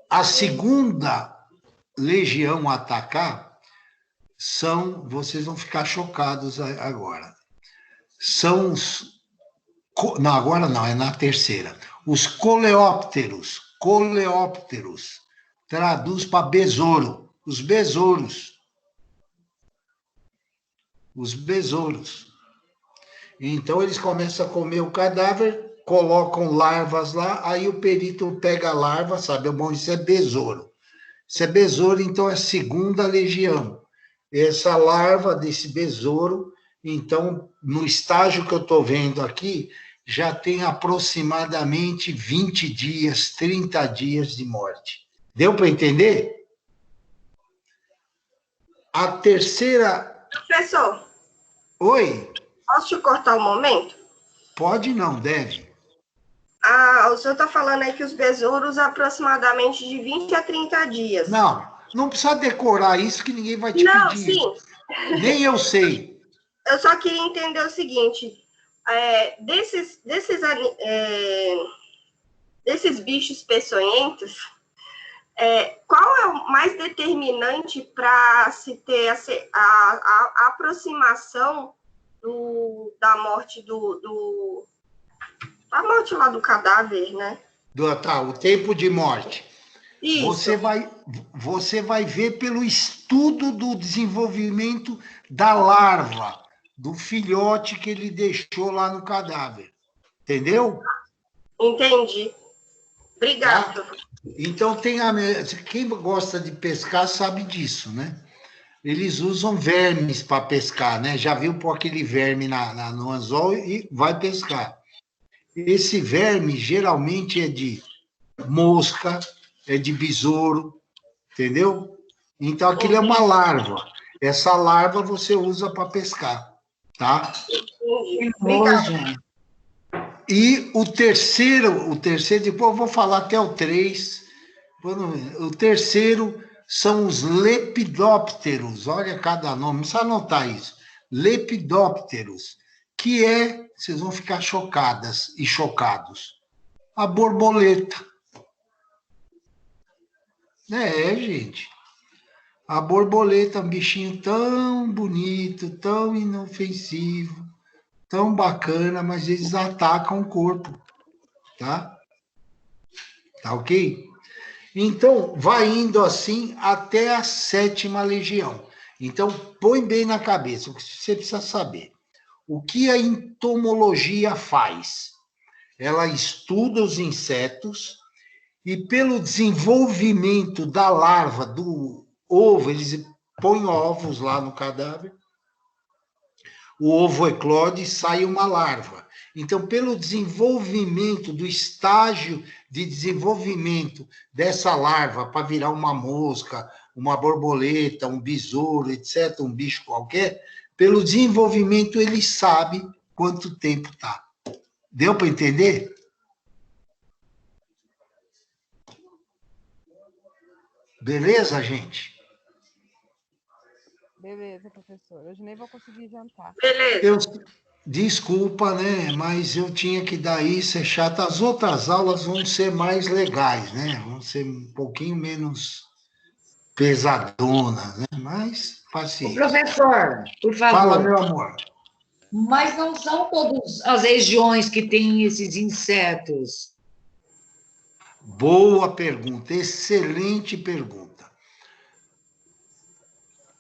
A segunda legião a atacar são, vocês vão ficar chocados agora, são os, não, agora não, é na terceira, os coleópteros, traduz para besouro, os besouros. Então, eles começam a comer o cadáver, colocam larvas lá, aí o perito pega a larva, sabe? Bom, isso é besouro. Isso é besouro, então é segunda legião. Essa larva desse besouro, então, no estágio que eu estou vendo aqui, já tem aproximadamente 20 dias, 30 dias de morte. Deu para entender? A terceira... Professor. Oi? Posso te cortar um momento? Pode não, deve. O senhor está falando aí que os besouros aproximadamente de 20 a 30 dias. Não precisa decorar isso que ninguém vai te não, pedir. Sim. Nem eu sei. Eu só queria entender o seguinte, desses bichos peçonhentos, qual é o mais determinante para se ter a aproximação da morte a morte lá do cadáver, né? O tempo de morte. Isso. Você vai ver pelo estudo do desenvolvimento da larva, do filhote que ele deixou lá no cadáver. Entendeu? Entendi. Obrigada. Tá? Então, quem gosta de pescar sabe disso, né? Eles usam vermes para pescar, né? Já viu pôr aquele verme no anzol e vai pescar. Esse verme geralmente é de mosca, é de besouro, entendeu? Então, aquilo é uma larva. Essa larva você usa para pescar, tá? Obrigada. E o terceiro, depois eu vou falar até o 3. O terceiro são os lepidópteros. Olha cada nome, não precisa anotar isso. Lepidópteros, que vocês vão ficar chocadas e chocados, a borboleta. Gente. A borboleta é um bichinho tão bonito, tão inofensivo, tão bacana, mas eles atacam o corpo, tá? Tá ok? Então, vai indo assim até a 7ª legião. Então, põe bem na cabeça o que você precisa saber. O que a entomologia faz? Ela estuda os insetos e, pelo desenvolvimento da larva, do ovo, eles põem ovos lá no cadáver, o ovo eclode e sai uma larva. Então, pelo desenvolvimento, do estágio de desenvolvimento dessa larva para virar uma mosca, uma borboleta, um besouro, etc., um bicho qualquer, pelo desenvolvimento ele sabe quanto tempo está. Deu para entender? Beleza, gente? Beleza, professor. Hoje nem vou conseguir jantar. Beleza. Desculpa, né? Mas eu tinha que dar isso, é chato. As outras aulas vão ser mais legais, né? Vão ser um pouquinho menos pesadonas, né? Mas paciência. Professor, por favor. Fala, meu amor. Mas não são todas as regiões que têm esses insetos. Boa pergunta, excelente pergunta.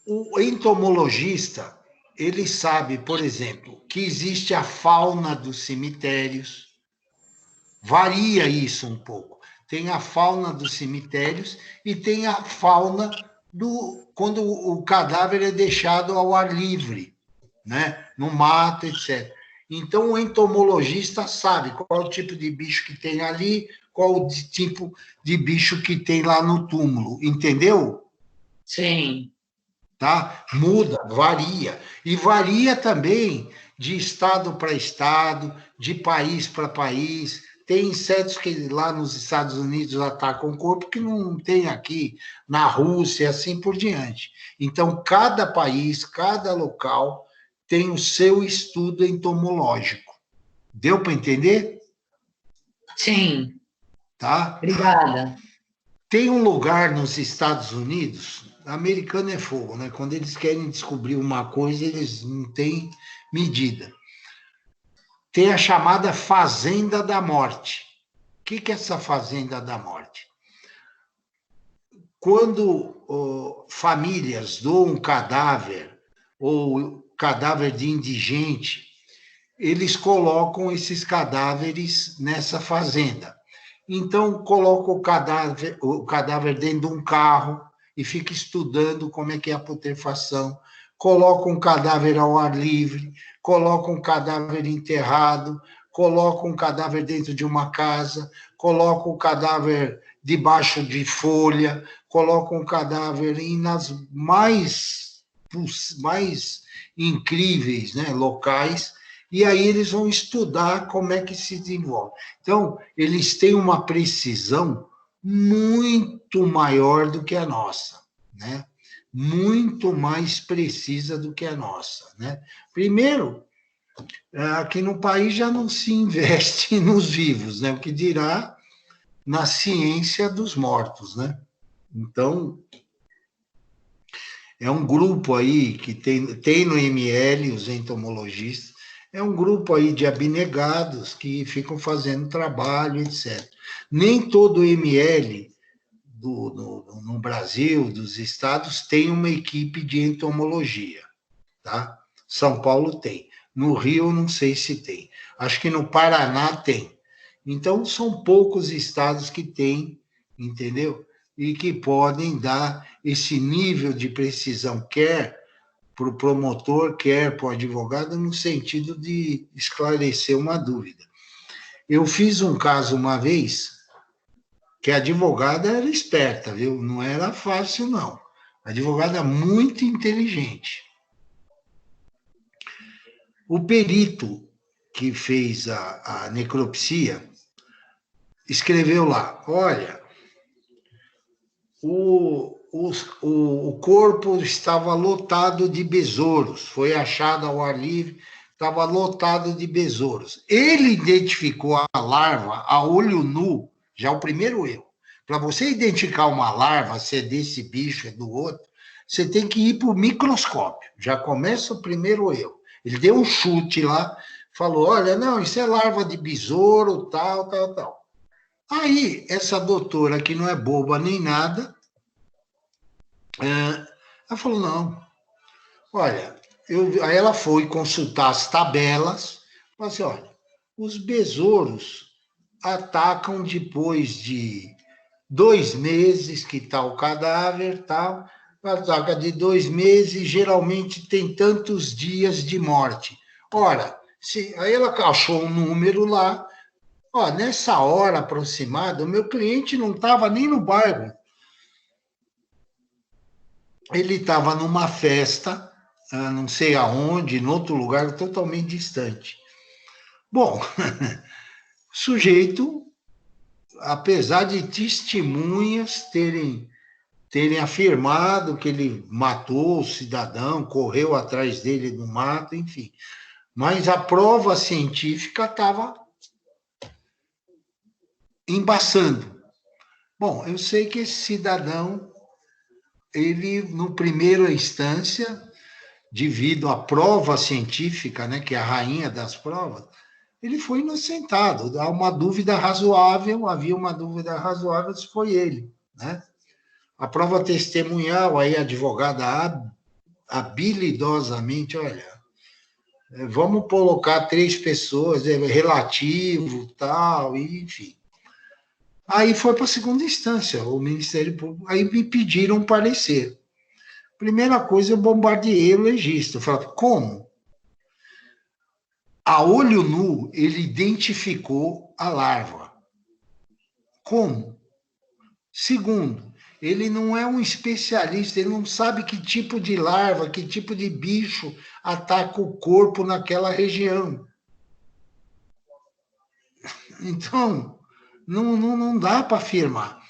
O entomologista, ele sabe, por exemplo, que existe a fauna dos cemitérios, varia isso um pouco. Tem a fauna dos cemitérios e tem a fauna quando o cadáver é deixado ao ar livre, né? No mato, etc. Então, o entomologista sabe qual é o tipo de bicho que tem ali, qual o tipo de bicho que tem lá no túmulo, entendeu? Sim. Tá? Muda, varia. E varia também de estado para estado, de país para país, tem insetos que lá nos Estados Unidos atacam o corpo que não tem aqui, na Rússia, assim por diante. Então, cada país, cada local tem o seu estudo entomológico. Deu para entender? Sim, Tá? obrigada. Tem um lugar nos Estados Unidos, americano é fogo, né? Quando eles querem descobrir uma coisa, eles não têm medida. Tem a chamada Fazenda da Morte. O que é essa Fazenda da Morte? Quando famílias doam um cadáver, ou cadáver de indigente, eles colocam esses cadáveres nessa fazenda. Então, coloca o cadáver dentro de um carro e fica estudando como é que é a putrefação, coloca um cadáver ao ar livre, coloca um cadáver enterrado, coloca um cadáver dentro de uma casa, coloca o cadáver debaixo de folha, coloca um cadáver nas mais incríveis, né, locais, e aí eles vão estudar como é que se desenvolve. Então, eles têm uma precisão muito maior do que a nossa, né? Muito mais precisa do que a nossa, né? Primeiro, aqui no país já não se investe nos vivos, né? O que dirá na ciência dos mortos, né? Então, é um grupo aí que tem no ML, os entomologistas, é um grupo aí de abnegados que ficam fazendo trabalho, etc. Nem todo o ML no Brasil, dos estados, tem uma equipe de entomologia, tá? São Paulo tem. No Rio, não sei se tem. Acho que no Paraná tem. Então, são poucos estados que têm, entendeu? E que podem dar esse nível de precisão, quer para o promotor, quer para o advogado, no sentido de esclarecer uma dúvida. Eu fiz um caso uma vez que a advogada era esperta, viu? Não era fácil, não. A advogada muito inteligente. O perito que fez a necropsia escreveu lá, olha, o corpo estava lotado de besouros, foi achado ao ar livre, estava lotado de besouros. Ele identificou a larva a olho nu, já o primeiro erro. Para você identificar uma larva, se é desse bicho, é do outro, você tem que ir para o microscópio. Já começa o primeiro erro. Ele deu um chute lá, falou, olha, não, isso é larva de besouro, tal, tal, tal. Aí, essa doutora, que não é boba nem nada, ela falou, não, olha, aí ela foi consultar as tabelas, falou assim, olha, os besouros atacam depois de 2 meses que está o cadáver, tal, ataca de 2 meses, geralmente tem tantos dias de morte. Ora, aí ela achou um número lá, ó, nessa hora aproximada, o meu cliente não estava nem no bairro. Ele estava numa festa, não sei aonde, em outro lugar totalmente distante. Bom, sujeito, apesar de testemunhas terem afirmado que ele matou o cidadão, correu atrás dele no mato, enfim. Mas a prova científica estava embaçando. Bom, eu sei que esse cidadão, ele, no primeira instância, devido à prova científica, né, que é a rainha das provas, ele foi inocentado. Havia uma dúvida razoável se foi ele, né? A prova testemunhal, aí a advogada habilidosamente, olha, vamos colocar 3 pessoas, relativo, tal, enfim. Aí foi para a segunda instância, o Ministério Público, aí me pediram um parecer. Primeira coisa, eu bombardeei o legista. Eu falei, como? A olho nu, ele identificou a larva. Como? Segundo, ele não é um especialista, ele não sabe que tipo de larva, que tipo de bicho ataca o corpo naquela região. Então, não dá para afirmar.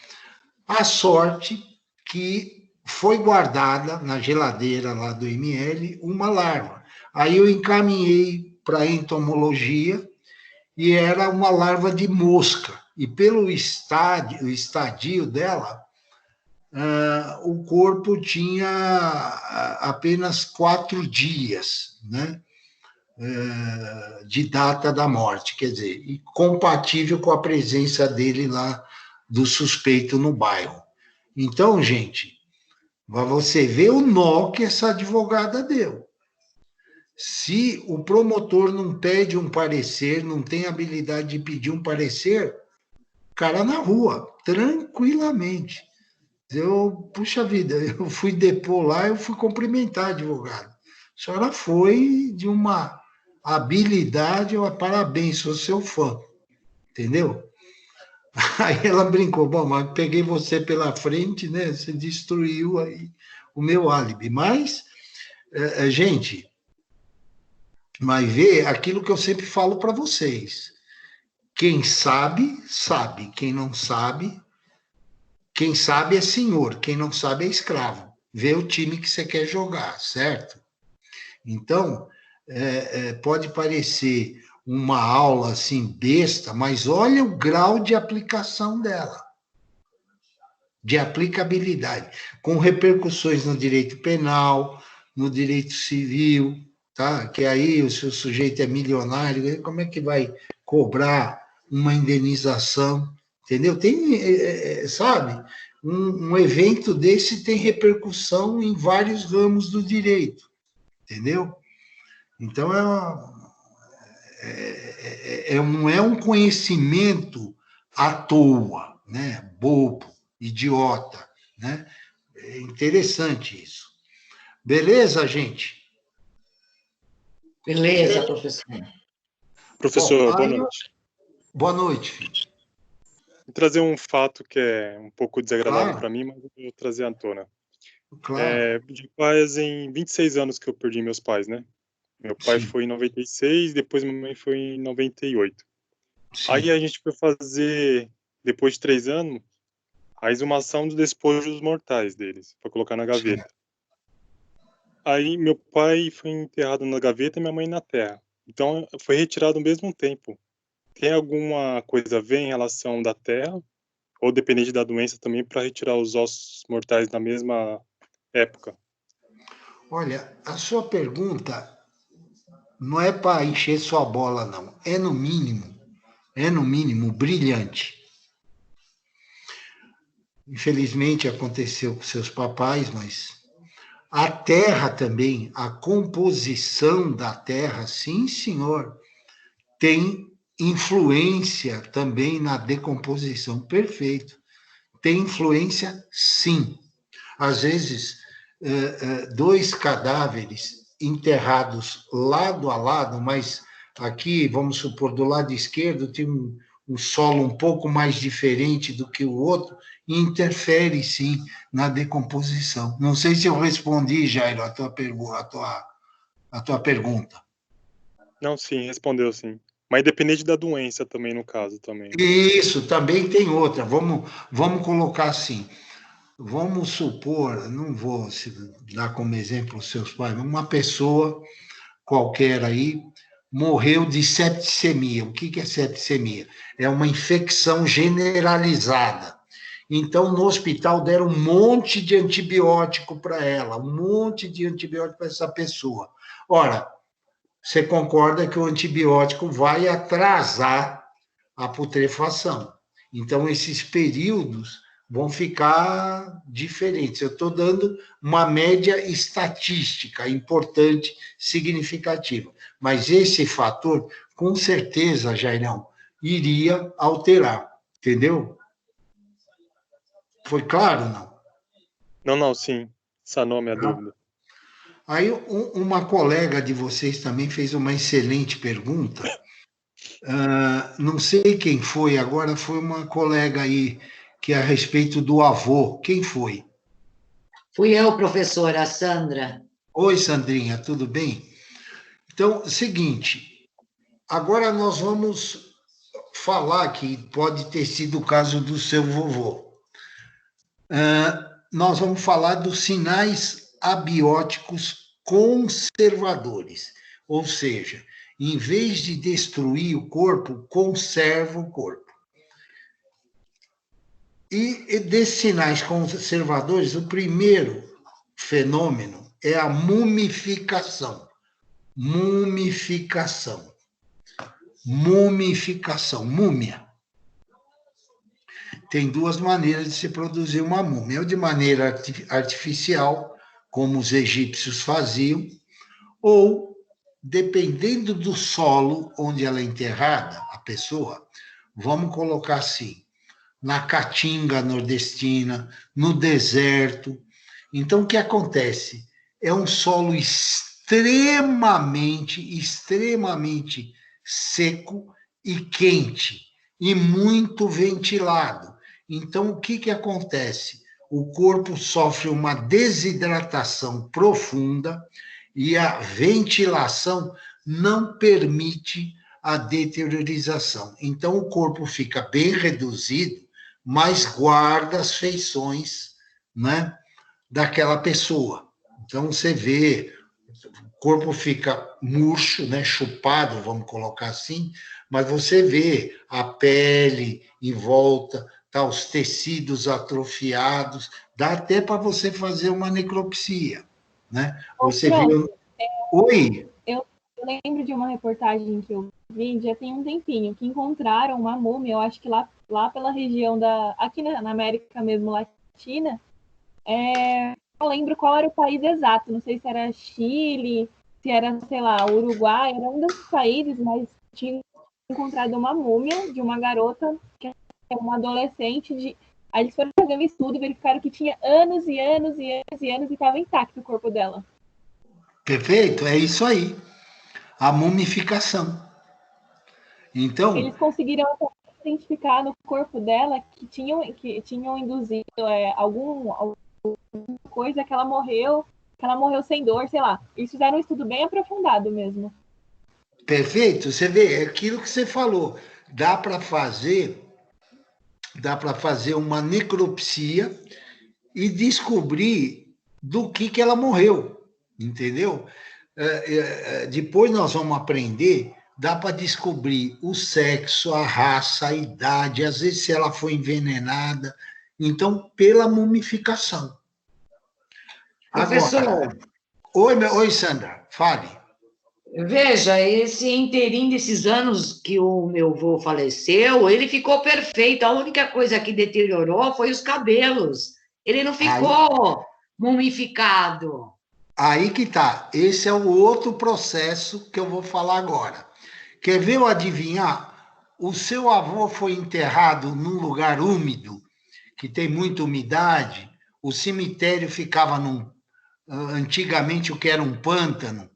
A sorte que foi guardada na geladeira lá do ML uma larva. Aí eu encaminhei para a entomologia e era uma larva de mosca. E pelo estadio dela, o corpo tinha apenas 4 dias, né, de data da morte, quer dizer, e compatível com a presença dele lá, do suspeito no bairro. Então, gente, você vê o nó que essa advogada deu. Se o promotor não pede um parecer, não tem habilidade de pedir um parecer, cara na rua, tranquilamente. Puxa vida, eu fui depor lá, eu fui cumprimentar a advogada. A senhora foi de uma habilidade, parabéns, sou seu fã, entendeu? Aí ela brincou, bom, mas peguei você pela frente, né? Você destruiu aí o meu álibi. Mas, gente, vai ver aquilo que eu sempre falo para vocês. Quem sabe, sabe. Quem sabe é senhor, quem não sabe é escravo. Vê o time que você quer jogar, certo? Então, pode parecer uma aula assim besta, mas olha o grau de aplicação dela, de aplicabilidade, com repercussões no direito penal, no direito civil, tá? Que aí, se o sujeito é milionário, como é que vai cobrar uma indenização? Entendeu? Tem, sabe, um evento desse tem repercussão em vários ramos do direito, entendeu? Então, não é um conhecimento à toa, né? Bobo, idiota, né? É interessante isso. Beleza, gente? Beleza, professor. Professor, Bom, boa noite. Boa noite, filho. Vou trazer um fato que é um pouco desagradável Claro. para mim, mas eu vou trazer à tona. Claro. Fazem 26 anos que eu perdi meus pais, né? Meu pai Sim. foi em 96, depois minha mãe foi em 98. Sim. Aí a gente foi fazer, depois de 3 anos, a exumação dos despojos mortais deles, para colocar na gaveta. Sim. Aí meu pai foi enterrado na gaveta e minha mãe na terra. Então foi retirado ao mesmo tempo. Tem alguma coisa a ver em relação da terra, ou dependente da doença também, para retirar os ossos mortais na mesma época? Olha, a sua pergunta não é para encher sua bola, não. É no mínimo, brilhante. Infelizmente aconteceu com seus papais, mas a terra também, a composição da terra, sim, senhor, tem influência também na decomposição. Perfeito. Tem influência, sim. Às vezes, 2 cadáveres enterrados lado a lado, mas aqui, vamos supor, do lado esquerdo tem um solo um pouco mais diferente do que o outro, e interfere, sim, na decomposição. Não sei se eu respondi, Jairo, a tua pergunta. Não, sim, respondeu sim. Mas dependente da doença também, no caso, também. Isso, também tem outra. Vamos colocar assim. Vamos supor, não vou dar como exemplo os seus pais, mas uma pessoa qualquer aí morreu de septicemia. O que é septicemia? É uma infecção generalizada. Então, no hospital, deram um monte de antibiótico para ela, um monte de antibiótico para essa pessoa. Ora, você concorda que o antibiótico vai atrasar a putrefação. Então, esses períodos vão ficar diferentes. Eu estou dando uma média estatística importante, significativa. Mas esse fator, com certeza, Jairão, iria alterar. Entendeu? Foi claro, não? Não, sim. Sanou minha dúvida. Aí, uma colega de vocês também fez uma excelente pergunta. Não sei quem foi, agora foi uma colega aí, que é a respeito do avô. Quem foi? Fui eu, professora Sandra. Oi, Sandrinha, tudo bem? Então, seguinte, agora nós vamos falar que pode ter sido o caso do seu vovô. Nós vamos falar dos sinais abióticos conservadores, ou seja, em vez de destruir o corpo, conserva o corpo. E desses sinais conservadores, o primeiro fenômeno é a mumificação. Mumificação. Mumificação, múmia. Tem duas maneiras de se produzir uma múmia, ou de maneira artificial, como os egípcios faziam, ou, dependendo do solo onde ela é enterrada, a pessoa, vamos colocar assim, na caatinga nordestina, no deserto. Então, o que acontece? É um solo extremamente seco e quente, e muito ventilado. Então, o que acontece? O corpo sofre uma desidratação profunda e a ventilação não permite a deteriorização. Então, o corpo fica bem reduzido, mas guarda as feições, né, daquela pessoa. Então, você vê, o corpo fica murcho, né, chupado, vamos colocar assim, mas você vê a pele em volta, tá, os tecidos atrofiados, dá até para você fazer uma necropsia, né? Você viu... Oi? Eu lembro de uma reportagem que eu vi, já tem um tempinho, que encontraram uma múmia, eu acho que lá pela região aqui na América mesmo, Latina, não lembro qual era o país exato, não sei se era Chile, se era, sei lá, Uruguai, era um desses países, mas tinha encontrado uma múmia de uma garota, que é uma adolescente, aí eles foram fazer um estudo e verificaram que tinha anos e anos e estava intacto o corpo dela. Perfeito, é isso aí. A mumificação. Então... Eles conseguiram identificar no corpo dela que tinham induzido alguma coisa que ela morreu sem dor, sei lá. Eles fizeram um estudo bem aprofundado mesmo. Perfeito, você vê, é aquilo que você falou, dá para fazer uma necropsia e descobrir do que ela morreu, entendeu? Depois nós vamos aprender, dá para descobrir o sexo, a raça, a idade, às vezes se ela foi envenenada, então, pela mumificação. Professor. Agora, oi, Sandra, fale. Veja, esse inteirinho desses anos que o meu avô faleceu, ele ficou perfeito. A única coisa que deteriorou foi os cabelos. Ele não ficou mumificado. Aí que tá. Esse é o outro processo que eu vou falar agora. Quer ver eu adivinhar? O seu avô foi enterrado num lugar úmido, que tem muita umidade. O cemitério ficava antigamente o que era um pântano.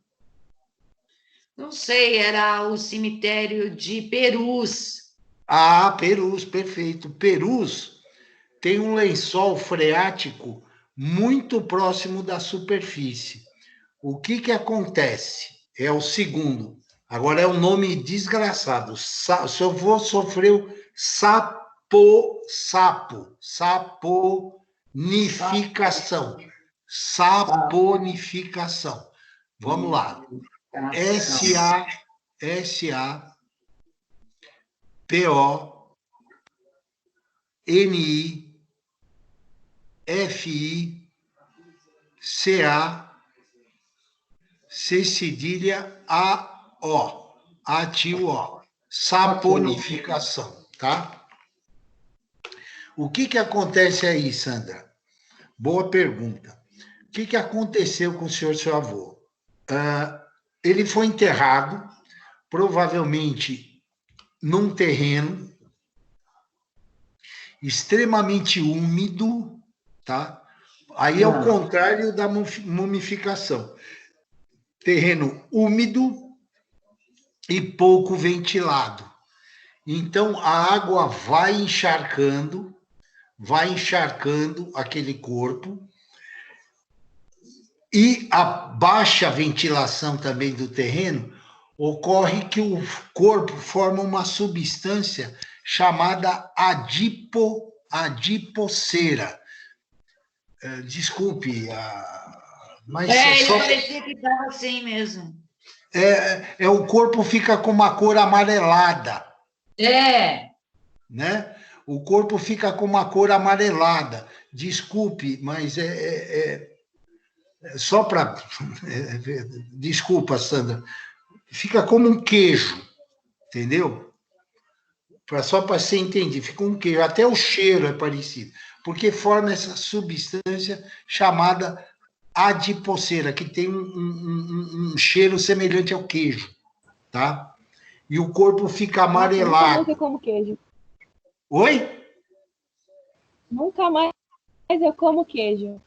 Não sei, era o cemitério de Perus. Ah, Perus, perfeito. Perus tem um lençol freático muito próximo da superfície. O que acontece? É o segundo. Agora é um nome desgraçado. Seu avô sofreu saponificação. Saponificação. Vamos lá. C cedilha A-O. A-T-U-O. Saponificação, tá? O que acontece aí, Sandra? Boa pergunta. O que aconteceu com o senhor, seu avô? Ele foi enterrado, provavelmente num terreno extremamente úmido, tá? Aí é o contrário da mumificação. Terreno úmido e pouco ventilado. Então, a água vai encharcando aquele corpo, e a baixa ventilação também do terreno ocorre que o corpo forma uma substância chamada adipocera. Desculpe, mas ele parecia que estava assim mesmo. O corpo fica com uma cor amarelada. Né? O corpo fica com uma cor amarelada. Desculpe, mas só para... Desculpa, Sandra. Fica como um queijo, entendeu? Só para você entender, fica um queijo. Até o cheiro é parecido, porque forma essa substância chamada adipocera, que tem um cheiro semelhante ao queijo, tá? E o corpo fica amarelado. Nunca mais eu como queijo. Oi? Nunca mais eu como queijo.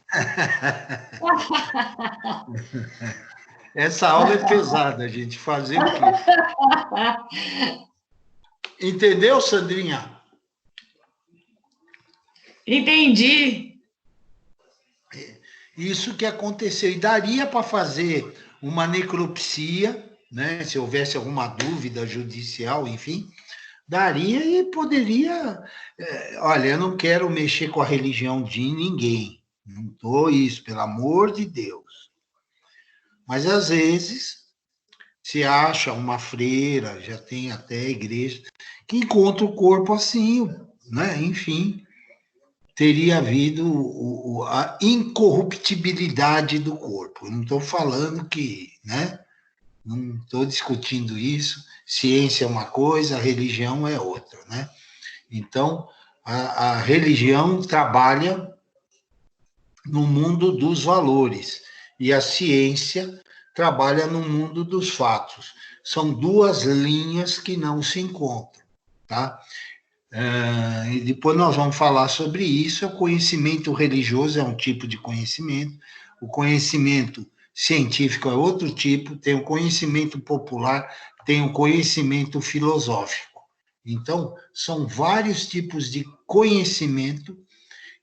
Essa aula é pesada, gente. Fazer o quê? Entendeu, Sandrinha? Entendi. Isso que aconteceu. E daria para fazer uma necropsia, né? Se houvesse alguma dúvida judicial, enfim, daria e poderia... Olha, eu não quero mexer com a religião de ninguém. Não estou isso, pelo amor de Deus. Mas, às vezes, se acha uma freira, já tem até igreja, que encontra o corpo assim, né? Enfim, teria havido a incorruptibilidade do corpo. Eu não estou falando que, né? Não estou discutindo isso. Ciência é uma coisa, a religião é outra, né? Então, a religião trabalha no mundo dos valores e a ciência trabalha no mundo dos fatos. São duas linhas que não se encontram, tá? E depois nós vamos falar sobre isso. O conhecimento religioso é um tipo de conhecimento, o conhecimento científico é outro tipo, tem o conhecimento popular, tem o conhecimento filosófico. Então, são vários tipos de conhecimento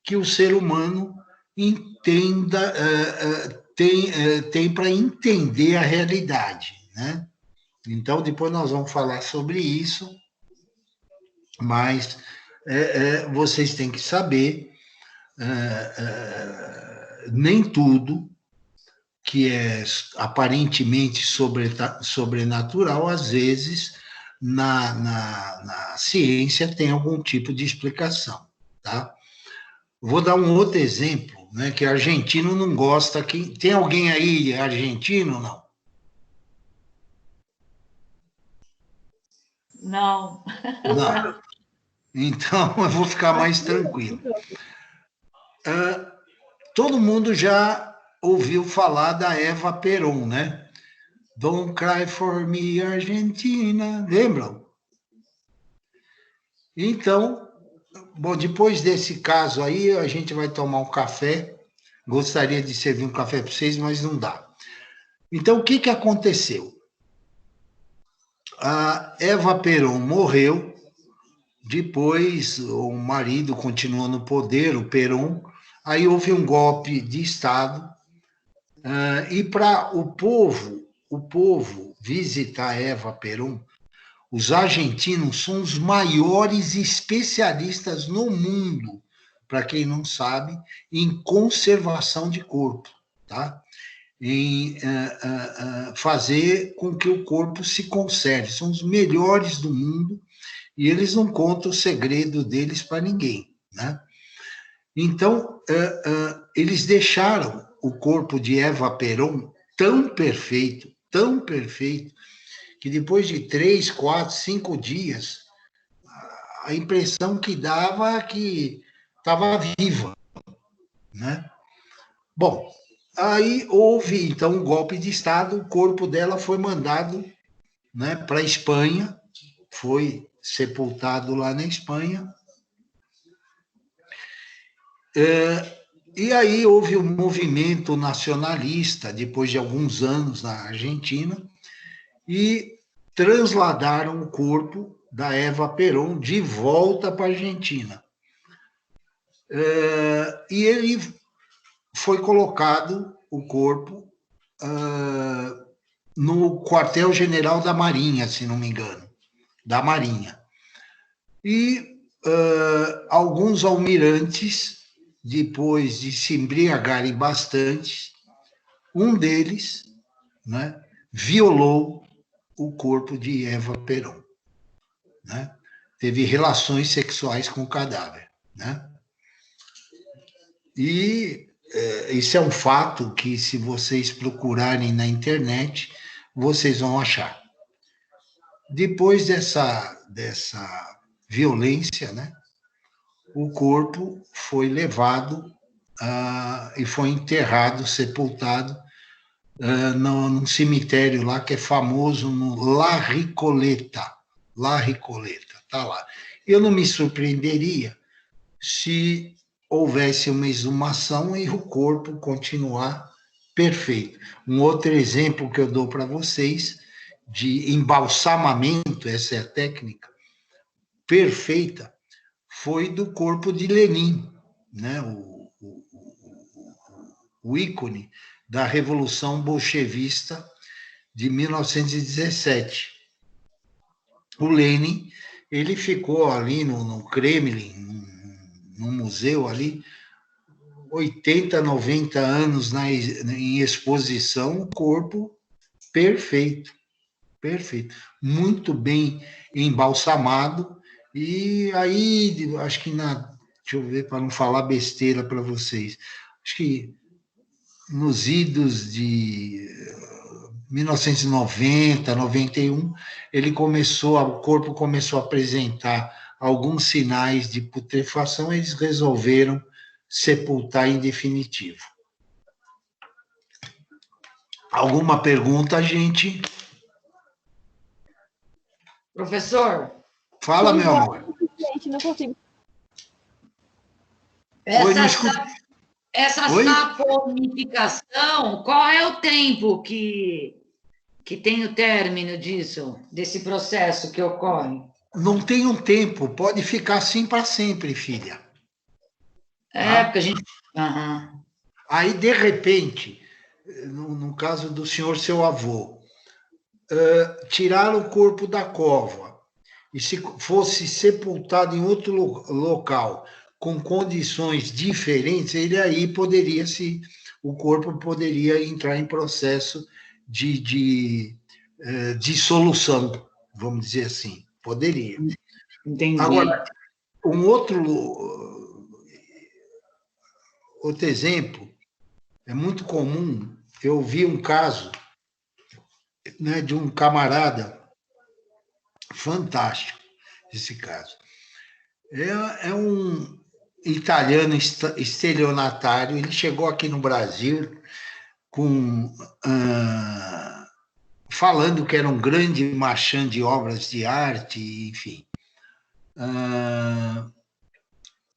que o ser humano entenda, tem para entender a realidade, né? Então, depois nós vamos falar sobre isso, mas vocês têm que saber, nem tudo que é aparentemente sobrenatural, às vezes, na ciência tem algum tipo de explicação, tá? Vou dar um outro exemplo, né, que argentino não gosta. Tem alguém aí argentino, não? Não. Não. Então, eu vou ficar mais tranquilo. Todo mundo já ouviu falar da Eva Perón, né? Don't cry for me, Argentina. Lembram? Então, bom, depois desse caso aí, a gente vai tomar um café. Gostaria de servir um café para vocês, mas não dá. Então, o que aconteceu? A Eva Perón morreu, depois o marido continuou no poder, o Perón, aí houve um golpe de Estado, e para o povo visitar Eva Perón, os argentinos são os maiores especialistas no mundo, para quem não sabe, em conservação de corpo, tá? Em fazer com que o corpo se conserve. São os melhores do mundo e eles não contam o segredo deles para ninguém, né? Então, eles deixaram o corpo de Eva Perón tão perfeito, que depois de 3, 4, 5 dias, a impressão que dava é que estava viva, né? Bom, aí houve, então, um golpe de Estado, o corpo dela foi mandado, né, para a Espanha, foi sepultado lá na Espanha. E aí houve um movimento nacionalista, depois de alguns anos na Argentina, e transladaram o corpo da Eva Perón de volta para a Argentina. E ele foi colocado, o corpo, no quartel-general da Marinha, se não me engano, da Marinha. E alguns almirantes, depois de se embriagarem bastante, um deles, né, violou o corpo de Eva Peron, né? Teve relações sexuais com o cadáver, né? E isso é um fato que, se vocês procurarem na internet, vocês vão achar. Depois dessa violência, né, o corpo foi levado e foi enterrado, sepultado num cemitério lá que é famoso, no La Recoleta. La Recoleta, tá lá. Eu não me surpreenderia se houvesse uma exumação e o corpo continuar perfeito. Um outro exemplo que eu dou para vocês de embalsamamento, essa é a técnica perfeita, foi do corpo de Lenin, né? O ícone da Revolução Bolchevista de 1917. O Lenin, ele ficou ali no Kremlin, no museu ali, 80, 90 anos em exposição, o corpo perfeito, perfeito, muito bem embalsamado. E aí, acho que deixa eu ver, para não falar besteira para vocês, acho que nos idos de 1990, 91, o corpo começou a apresentar alguns sinais de putrefação, eles resolveram sepultar em definitivo. Alguma pergunta, gente? Professor? Fala, meu amor. Gente, não consigo. Essa saponificação, qual é o tempo que tem o término disso, desse processo que ocorre? Não tem um tempo, pode ficar assim para sempre, filha. Porque a gente... Uhum. Aí, de repente, no caso do senhor, seu avô, tiraram o corpo da cova, e se fosse sepultado em outro local, com condições diferentes, ele aí o corpo poderia entrar em processo de dissolução, vamos dizer assim. Poderia. Entendi. Agora, um outro exemplo, é muito comum, eu vi um caso, né, de um camarada fantástico, esse caso. É um italiano estelionatário, ele chegou aqui no Brasil falando que era um grande marchand de obras de arte, enfim,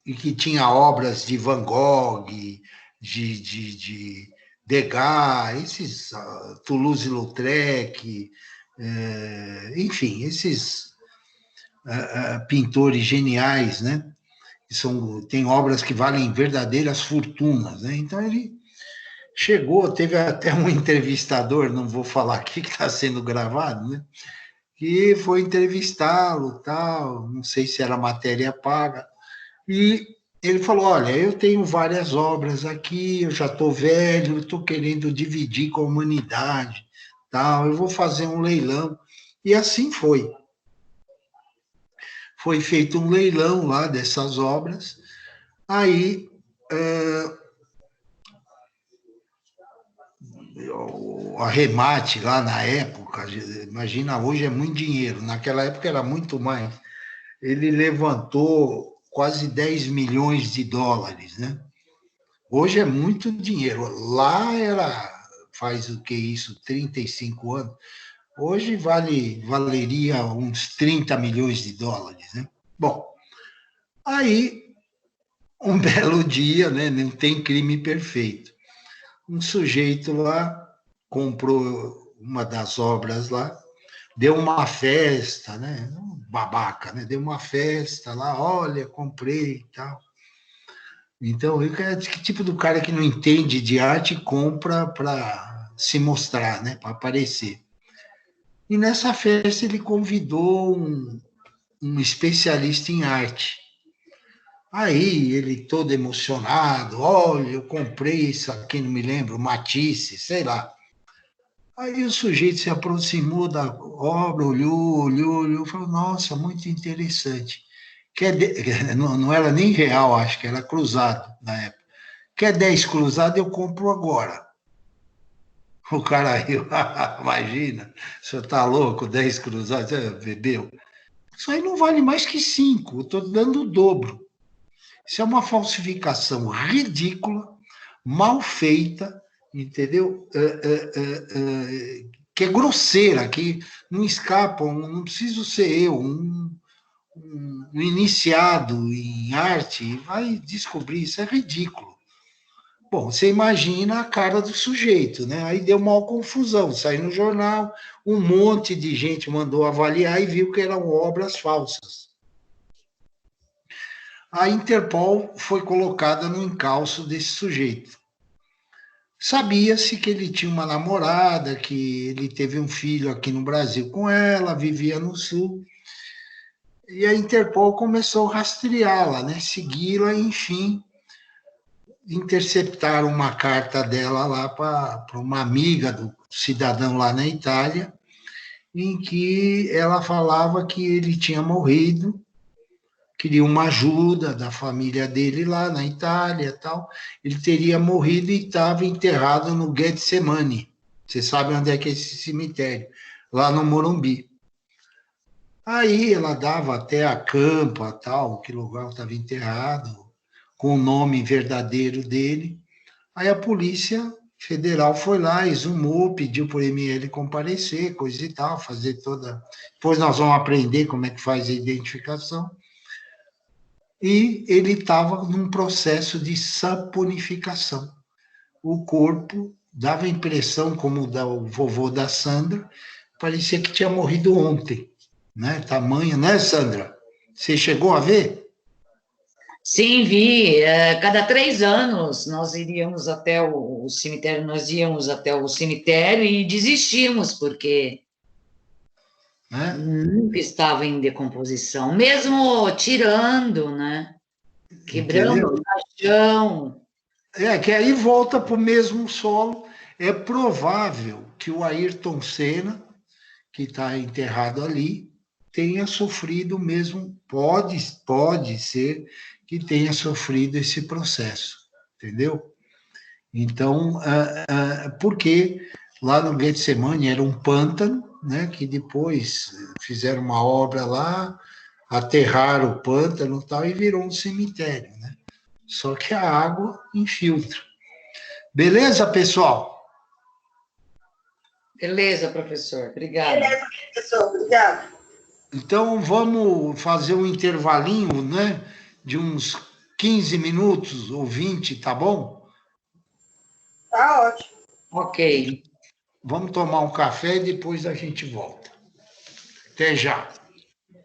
e que tinha obras de Van Gogh, de Degas, esses Toulouse-Lautrec, enfim, esses pintores geniais, né? Tem obras que valem verdadeiras fortunas, né? Então ele chegou, teve até um entrevistador, não vou falar aqui que está sendo gravado, né? Que foi entrevistá-lo, tal, não sei se era matéria paga, e ele falou: olha, eu tenho várias obras aqui, eu já estou velho, estou querendo dividir com a humanidade, tal, eu vou fazer um leilão. E assim foi. Foi feito um leilão lá dessas obras, aí o arremate lá na época, imagina, hoje é muito dinheiro, naquela época era muito mais, ele levantou quase 10 milhões de dólares, né? Hoje é muito dinheiro, lá faz o que isso, 35 anos, hoje valeria uns 30 milhões de dólares, né? Bom, aí, um belo dia, né, não tem crime perfeito, um sujeito lá comprou uma das obras lá, deu uma festa, né, babaca, né, deu uma festa lá, olha, comprei e tal. Então, que tipo do cara que não entende de arte compra para se mostrar, né, para aparecer. E nessa festa ele convidou um especialista em arte. Aí ele todo emocionado, olha, eu comprei isso aqui, não me lembro, Matisse, sei lá. Aí o sujeito se aproximou da obra, olhou, falou, nossa, muito interessante. Não era nem real, acho que era cruzado na época. Quer 10 cruzados, eu compro agora. O cara riu, imagina, o senhor está louco, 10 cruzados, você bebeu? Isso aí não vale mais que 5, eu estou dando o dobro. Isso é uma falsificação ridícula, mal feita, entendeu? Que é grosseira, que não escapa, não preciso ser eu, um iniciado em arte, vai descobrir, isso é ridículo. Bom, você imagina a cara do sujeito, né? Aí deu uma confusão, saiu no jornal, um monte de gente mandou avaliar e viu que eram obras falsas. A Interpol foi colocada no encalço desse sujeito. Sabia-se que ele tinha uma namorada, que ele teve um filho aqui no Brasil com ela, vivia no Sul, e a Interpol começou a rastreá-la, né? Segui-la, enfim, interceptaram uma carta dela lá para uma amiga do cidadão lá na Itália, em que ela falava que ele tinha morrido, queria uma ajuda da família dele lá na Itália e tal. Ele teria morrido e estava enterrado no Getsemani. Você sabe onde é que é esse cemitério? Lá no Morumbi. Aí ela dava até a campa, tal, que lugar estava enterrado, com o nome verdadeiro dele. Aí a Polícia Federal foi lá, exumou, pediu para o ML comparecer, coisa e tal, fazer toda... Depois nós vamos aprender como é que faz a identificação. E ele estava num processo de saponificação. O corpo dava a impressão, como o vovô da Sandra, parecia que tinha morrido ontem, né? Tamanho, né, Sandra? Você chegou a ver? Sim, vi. Cada 3 anos nós iríamos até o cemitério, nós íamos até o cemitério e desistimos, porque Né? nunca estava em decomposição, mesmo tirando, né? Quebrando Entendeu? o caixão. Que aí volta para o mesmo solo. É provável que o Ayrton Senna, que está enterrado ali, tenha sofrido mesmo, pode ser que tenha sofrido esse processo, entendeu? Então, porque lá no Getsemane era um pântano, né, que depois fizeram uma obra lá, aterraram o pântano e tal, e virou um cemitério, né? Só que a água infiltra. Beleza, pessoal? Beleza, professor. Obrigada. Beleza, professor. Obrigada. Então, vamos fazer um intervalinho, né, de uns 15 minutos ou 20, tá bom? Tá ótimo. Ok. Vamos tomar um café e depois a gente volta. Até já.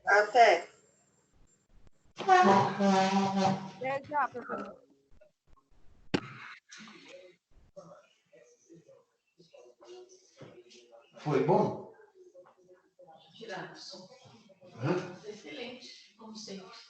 Até. Até já, professor. Foi bom? Tiraram. Hã? Excelente, como sempre.